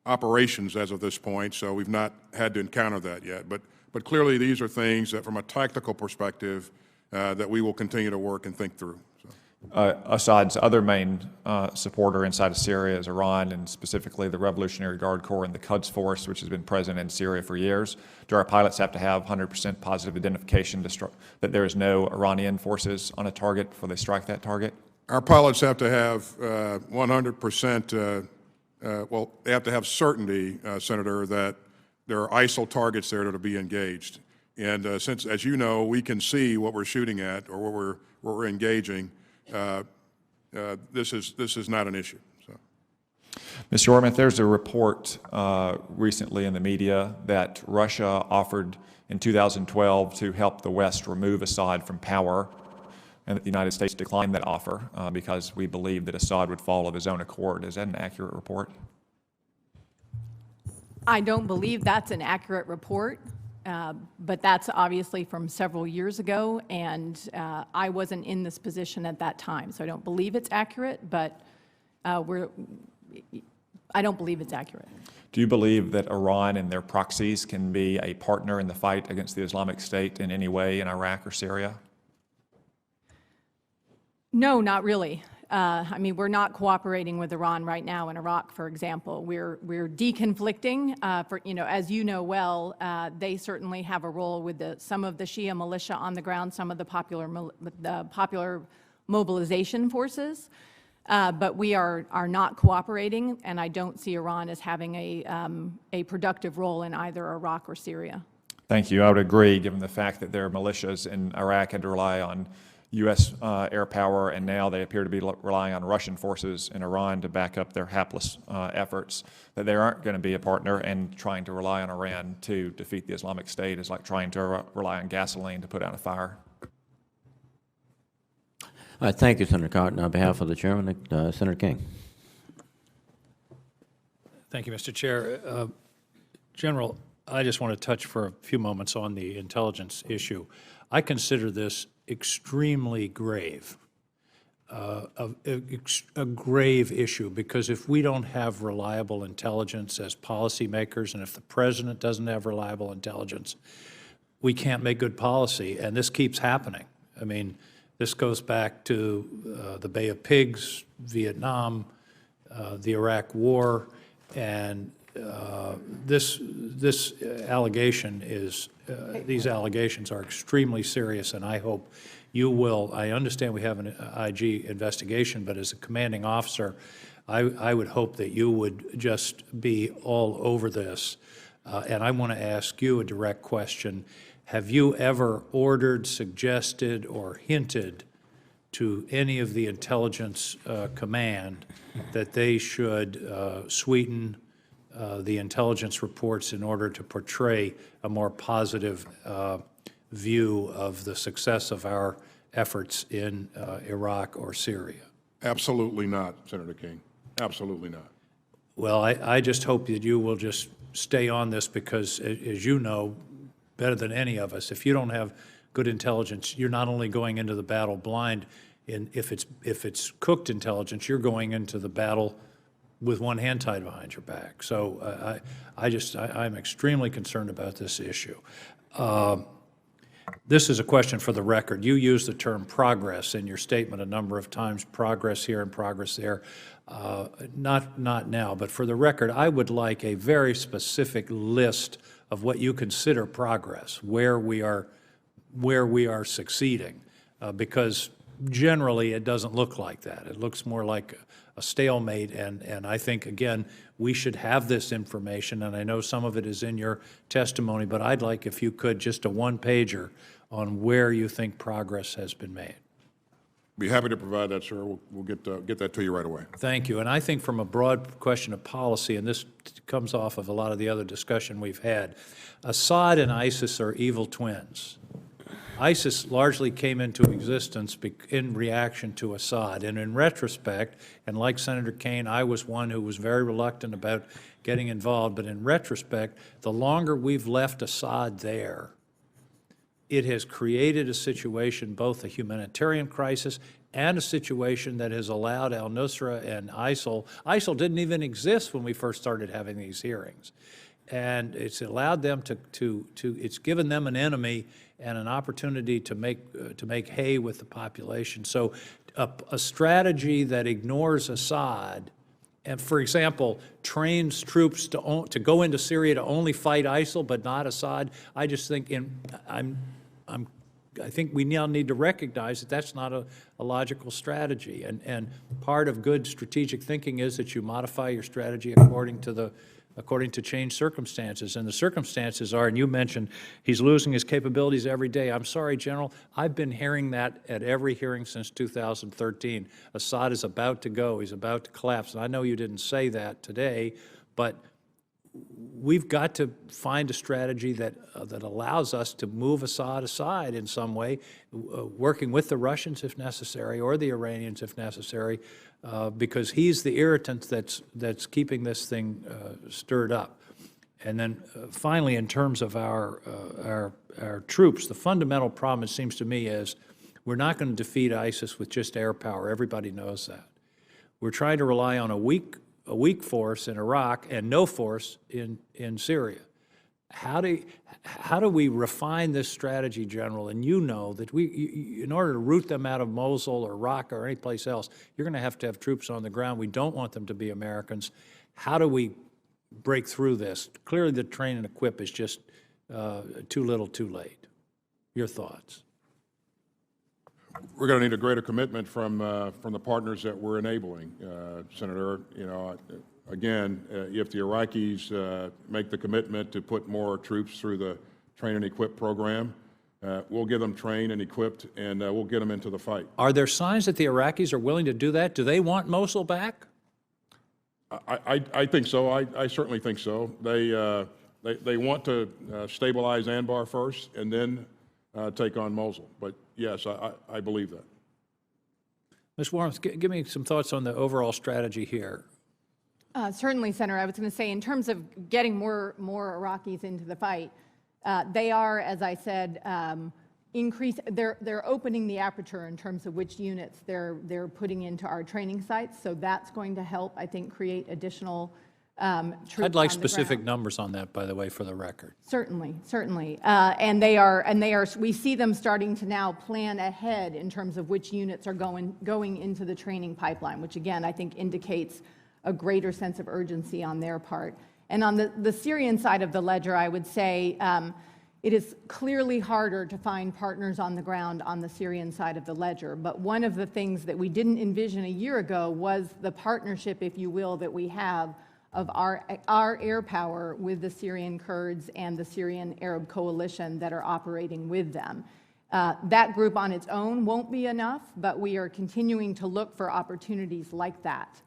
operations as of this point, so we've not had to encounter that yet. But clearly, these are things that, from a tactical perspective, that we will continue to work and think through. Assad's other main supporter inside of Syria is Iran, and specifically the Revolutionary Guard Corps and the Quds Force, which has been present in Syria for years. Do our pilots have to have 100% positive identification that there is no Iranian forces on a target before they strike that target? Our pilots have to have 100%, well, they have to have certainty, Senator, that there are ISIL targets there that will be engaged. And since, as you know, we can see what we're shooting at or what we're engaging, this is not an issue. So. Mr. Wormuth, there's a report recently in the media that Russia offered in 2012 to help the West remove Assad from power, and that the United States declined that offer because we believed that Assad would fall of his own accord. Is that an accurate report? I don't believe that's an accurate report. But that's obviously from several years ago, and I wasn't in this position at that time, so I don't believe it's accurate, but I don't believe it's accurate. Do you believe that Iran and their proxies can be a partner in the fight against the Islamic State in any way in Iraq or Syria? No, not really. I mean, we're not cooperating with Iran right now in Iraq, for example. We're deconflicting. As you know well, they certainly have a role with some of the Shia militia on the ground, some of the popular mobilization forces. But we are not cooperating, and I don't see Iran as having a productive role in either Iraq or Syria. Thank you. I would agree, given the fact that their militias in Iraq had to rely on U.S. air power, and now they appear to be relying on Russian forces in Iran to back up their hapless efforts, that they aren't going to be a partner, and trying to rely on Iran to defeat the Islamic State is like trying to rely on gasoline to put out a fire. Thank you, Senator Cotton. On behalf of the chairman, Senator King. Thank you, Mr. Chair. General, I just want to touch for a few moments on the intelligence issue. I consider this extremely grave, a grave issue, because if we don't have reliable intelligence as policymakers, and if the president doesn't have reliable intelligence, we can't make good policy, and this keeps happening. I mean, this goes back to the Bay of Pigs, Vietnam, the Iraq War, and this allegation is, these allegations are extremely serious, and I hope you will. I understand we have an IG investigation, but as a commanding officer, I would hope that you would just be all over this. And I want to ask you a direct question. Have you ever ordered, suggested, or hinted to any of the intelligence command that they should sweeten the intelligence reports in order to portray a more positive view of the success of our efforts in Iraq or Syria? Absolutely not, Senator King. Absolutely not. Well, I just hope that you will just stay on this because, as you know, better than any of us, if you don't have good intelligence, you're not only going into the battle blind, if it's cooked intelligence, you're going into the battle with one hand tied behind your back. So I'm extremely concerned about this issue. This is a question for the record. You used the term progress in your statement a number of times, progress here and progress there. Not now, but for the record, I would like a very specific list of what you consider progress, where we are succeeding, because generally it doesn't look like that. It looks more like a stalemate, and I think, again, we should have this information, and I know some of it is in your testimony, but I'd like, if you could, just a one-pager on where you think progress has been made. Be happy to provide that, sir. We'll get that to you right away. Thank you. And I think from a broad question of policy, and this comes off of a lot of the other discussion we've had, Assad and ISIS are evil twins. ISIS largely came into existence in reaction to Assad. And in retrospect, and like Senator Kaine, I was one who was very reluctant about getting involved, but in retrospect, the longer we've left Assad there, it has created a situation, both a humanitarian crisis and a situation that has allowed al-Nusra and ISIL didn't even exist when we first started having these hearings. And it's allowed them it's given them an enemy and an opportunity to make hay with the population. So a strategy that ignores Assad and, for example, trains troops to go into Syria to only fight ISIL but not Assad, I just think I think we now need to recognize that that's not a logical strategy. And part of good strategic thinking is that you modify your strategy according to changed circumstances. And the circumstances are, and you mentioned he's losing his capabilities every day. I'm sorry, General, I've been hearing that at every hearing since 2013. Assad is about to go. He's about to collapse. And I know you didn't say that today, but we've got to find a strategy that allows us to move Assad aside in some way, working with the Russians if necessary, or the Iranians if necessary, because he's the irritant that's keeping this thing stirred up. And then finally, in terms of our troops, the fundamental problem, it seems to me, is we're not going to defeat ISIS with just air power. Everybody knows that. We're trying to rely on a weak force in Iraq and no force in Syria. How do we refine this strategy, General? And you know that in order to root them out of Mosul or Raqqa or any place else, you're going to have troops on the ground. We don't want them to be Americans. How do we break through this? Clearly, the train and equip is just too little, too late. Your thoughts? We're going to need a greater commitment from the partners that we're enabling, Senator. You know, again, if the Iraqis make the commitment to put more troops through the train and equip program, we'll get them trained and equipped, and we'll get them into the fight. Are there signs that the Iraqis are willing to do that? Do they want Mosul back? I think so. I certainly think so. They want to stabilize Anbar first, and then take on Mosul. But yes, I believe that. Ms. Wormuth, give me some thoughts on the overall strategy here. Certainly, Senator. I was going to say, in terms of getting more Iraqis into the fight, they are, as I said, they're opening the aperture in terms of which units they're putting into our training sites. So that's going to help, I think, create additional troops. I'd like specific numbers on that, by the way, for the record. Certainly, certainly. And we see them starting to now plan ahead in terms of which units are going into the training pipeline, which again, I think indicates a greater sense of urgency on their part. And on the Syrian side of the ledger, I would say it is clearly harder to find partners on the ground on the Syrian side of the ledger. But one of the things that we didn't envision a year ago was the partnership, if you will, that we have of our air power with the Syrian Kurds and the Syrian Arab coalition that are operating with them. That group on its own won't be enough, but we are continuing to look for opportunities like that,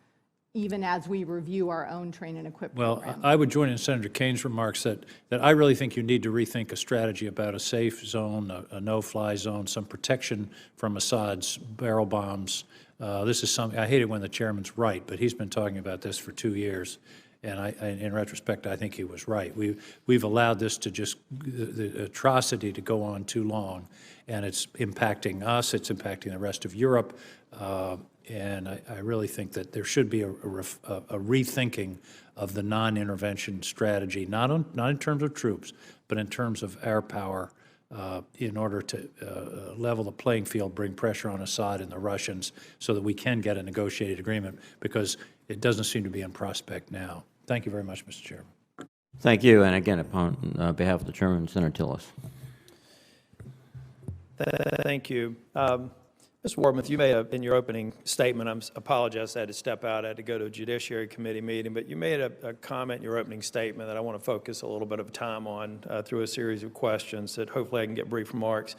even as we review our own train and equip program. Well, I would join in Senator Kane's remarks that I really think you need to rethink a strategy about a safe zone, a no-fly zone, some protection from Assad's barrel bombs. This is something, I hate it when the chairman's right, but he's been talking about this for 2 years. And in retrospect, I think he was right. We've allowed this to just, the atrocity to go on too long, and it's impacting us, it's impacting the rest of Europe, and I really think that there should be a rethinking of the non-intervention strategy, not in terms of troops, but in terms of air power, in order to level the playing field, bring pressure on Assad and the Russians so that we can get a negotiated agreement, because it doesn't seem to be in prospect now. Thank you very much, Mr. Chairman. Thank you. And again, upon behalf of the Chairman, Senator Tillis. Thank you. Ms. Wormuth, you made in your opening statement, I apologize, I had to step out, I had to go to a Judiciary Committee meeting, but you made a comment in your opening statement that I want to focus a little bit of time on through a series of questions that hopefully I can get brief remarks.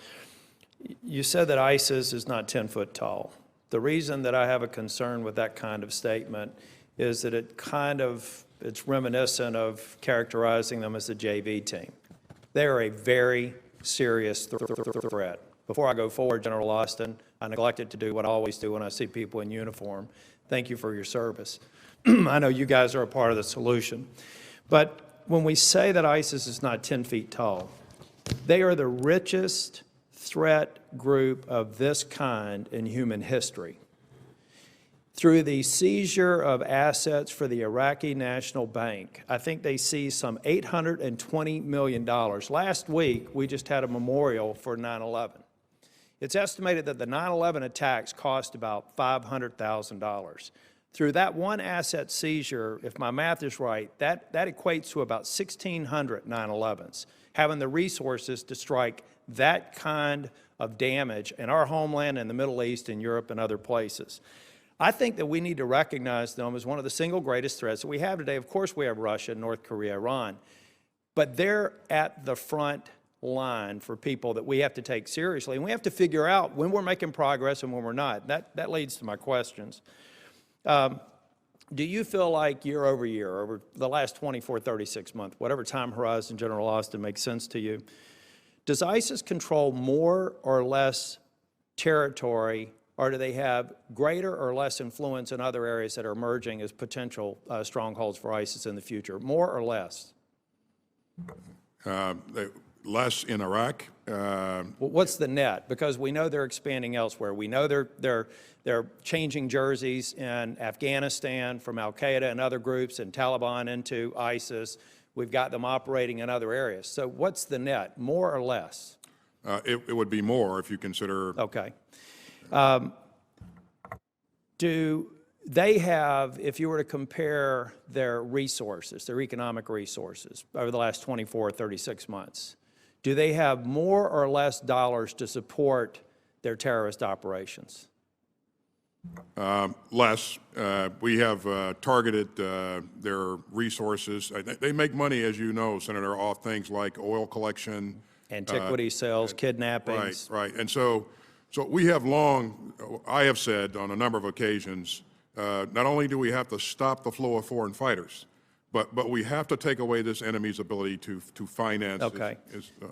You said that ISIS is not 10 foot tall. The reason that I have a concern with that kind of statement is that it's reminiscent of characterizing them as a JV team. They are a very serious threat. Before I go forward, General Austin, I neglected to do what I always do when I see people in uniform. Thank you for your service. I know you guys are a part of the solution. But when we say that ISIS is not 10 feet tall, they are the richest threat group of this kind in human history. Through the seizure of assets for the Iraqi National Bank, I think they seized some $820 million. Last week, we just had a memorial for 9/11. It's estimated that the 9/11 attacks cost about $500,000. Through that one asset seizure, if my math is right, that equates to about 1,600 9/11s, having the resources to strike that kind of damage in our homeland, in the Middle East, in Europe, and other places. I think that we need to recognize them as one of the single greatest threats that we have today. Of course, we have Russia, North Korea, Iran, but they're at the front line for people that we have to take seriously, and we have to figure out when we're making progress and when we're not. That leads to my questions. Do you feel like year over year, over the last 24, 36 months, whatever time horizon, General Austin, makes sense to you, does ISIS control more or less territory, or do they have greater or less influence in other areas that are emerging as potential strongholds for ISIS in the future, more or less? Less in Iraq. What's the net? Because we know they're expanding elsewhere. We know they're changing jerseys in Afghanistan from al-Qaeda and other groups and Taliban into ISIS. We've got them operating in other areas. So what's the net, more or less? It would be more if you consider. Okay. Do they have, if you were to compare their resources, their economic resources over the last 24 or 36 months, do they have more or less dollars to support their terrorist operations? Less. We have targeted their resources. They make money, as you know, Senator, off things like oil collection. Antiquity sales, kidnappings. Right. And so we have I have said on a number of occasions, not only do we have to stop the flow of foreign fighters, but we have to take away this enemy's ability to finance. Okay.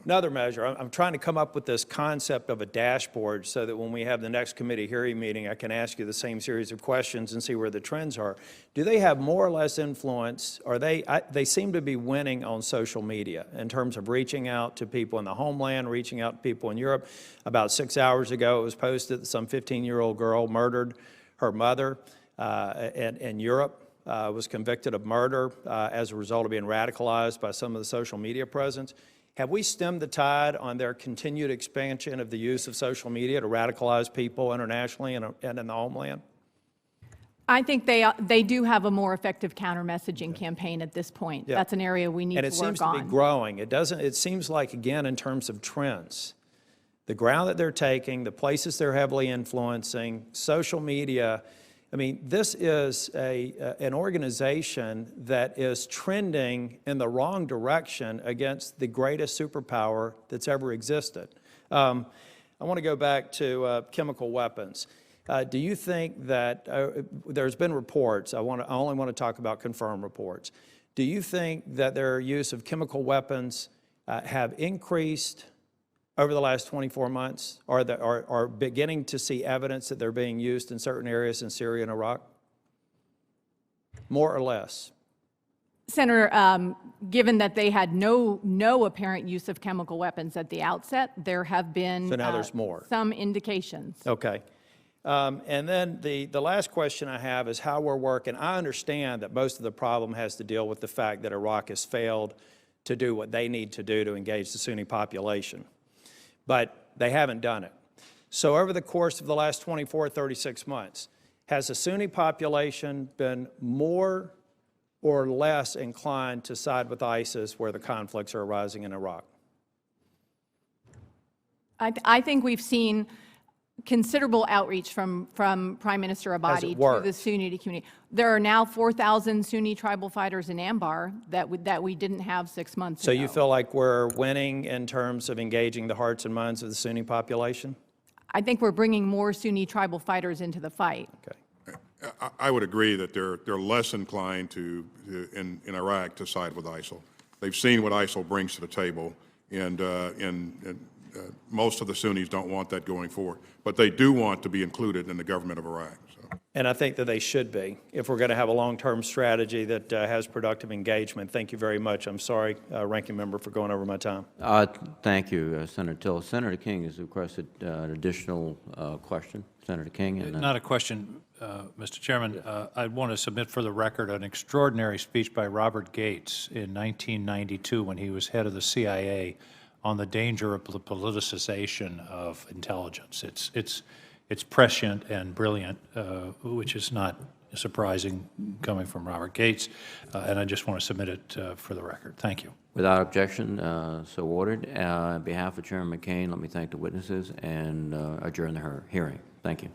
Another measure, I'm trying to come up with this concept of a dashboard so that when we have the next committee hearing meeting, I can ask you the same series of questions and see where the trends are. Do they have more or less influence? Or they seem to be winning on social media in terms of reaching out to people in the homeland, reaching out to people in Europe. About 6 hours ago, it was posted that some 15-year-old girl murdered her mother in Europe. Was convicted of murder as a result of being radicalized by some of the social media presence. Have we stemmed the tide on their continued expansion of the use of social media to radicalize people internationally and in the homeland? I think they do have a more effective counter-messaging campaign at this point. Yeah. That's an area we need to work on. And it seems to be growing. It seems like, again, in terms of trends, the ground that they're taking, the places they're heavily influencing, social media. I mean, this is an organization that is trending in the wrong direction against the greatest superpower that's ever existed. I want to go back to chemical weapons. Do you think that there's been reports, I only want to talk about confirmed reports. Do you think that their use of chemical weapons have increased over the last 24 months, or that are beginning to see evidence that they're being used in certain areas in Syria and Iraq? More or less? Senator, given that they had no apparent use of chemical weapons at the outset, there have been So now there's more. Some indications. Okay. And then the last question I have is how we're working. I understand that most of the problem has to deal with the fact that Iraq has failed to do what they need to do to engage the Sunni population, but they haven't done it. So over the course of the last 24, 36 months, has the Sunni population been more or less inclined to side with ISIS where the conflicts are arising in Iraq? I think we've seen considerable outreach from Prime Minister Abadi to the Sunni community. There are now 4,000 Sunni tribal fighters in Anbar that we didn't have 6 months ago. So you feel like we're winning in terms of engaging the hearts and minds of the Sunni population? I think we're bringing more Sunni tribal fighters into the fight. Okay. I would agree that they're less inclined in Iraq to side with ISIL. They've seen what ISIL brings to the table, and most of the Sunnis don't want that going forward. But they do want to be included in the government of Iraq. So. And I think that they should be, if we're going to have a long-term strategy that has productive engagement. Thank you very much. I'm sorry, Ranking Member, for going over my time. Thank you, Senator Till. Senator King has requested an additional question. Senator King. And not a question, Mr. Chairman. I want to submit for the record an extraordinary speech by Robert Gates in 1992 when he was head of the CIA on the danger of the politicization of intelligence. It's prescient and brilliant, which is not surprising coming from Robert Gates, and I just want to submit it for the record. Thank you. Without objection, so ordered. On behalf of Chairman McCain, let me thank the witnesses and adjourn the hearing. Thank you.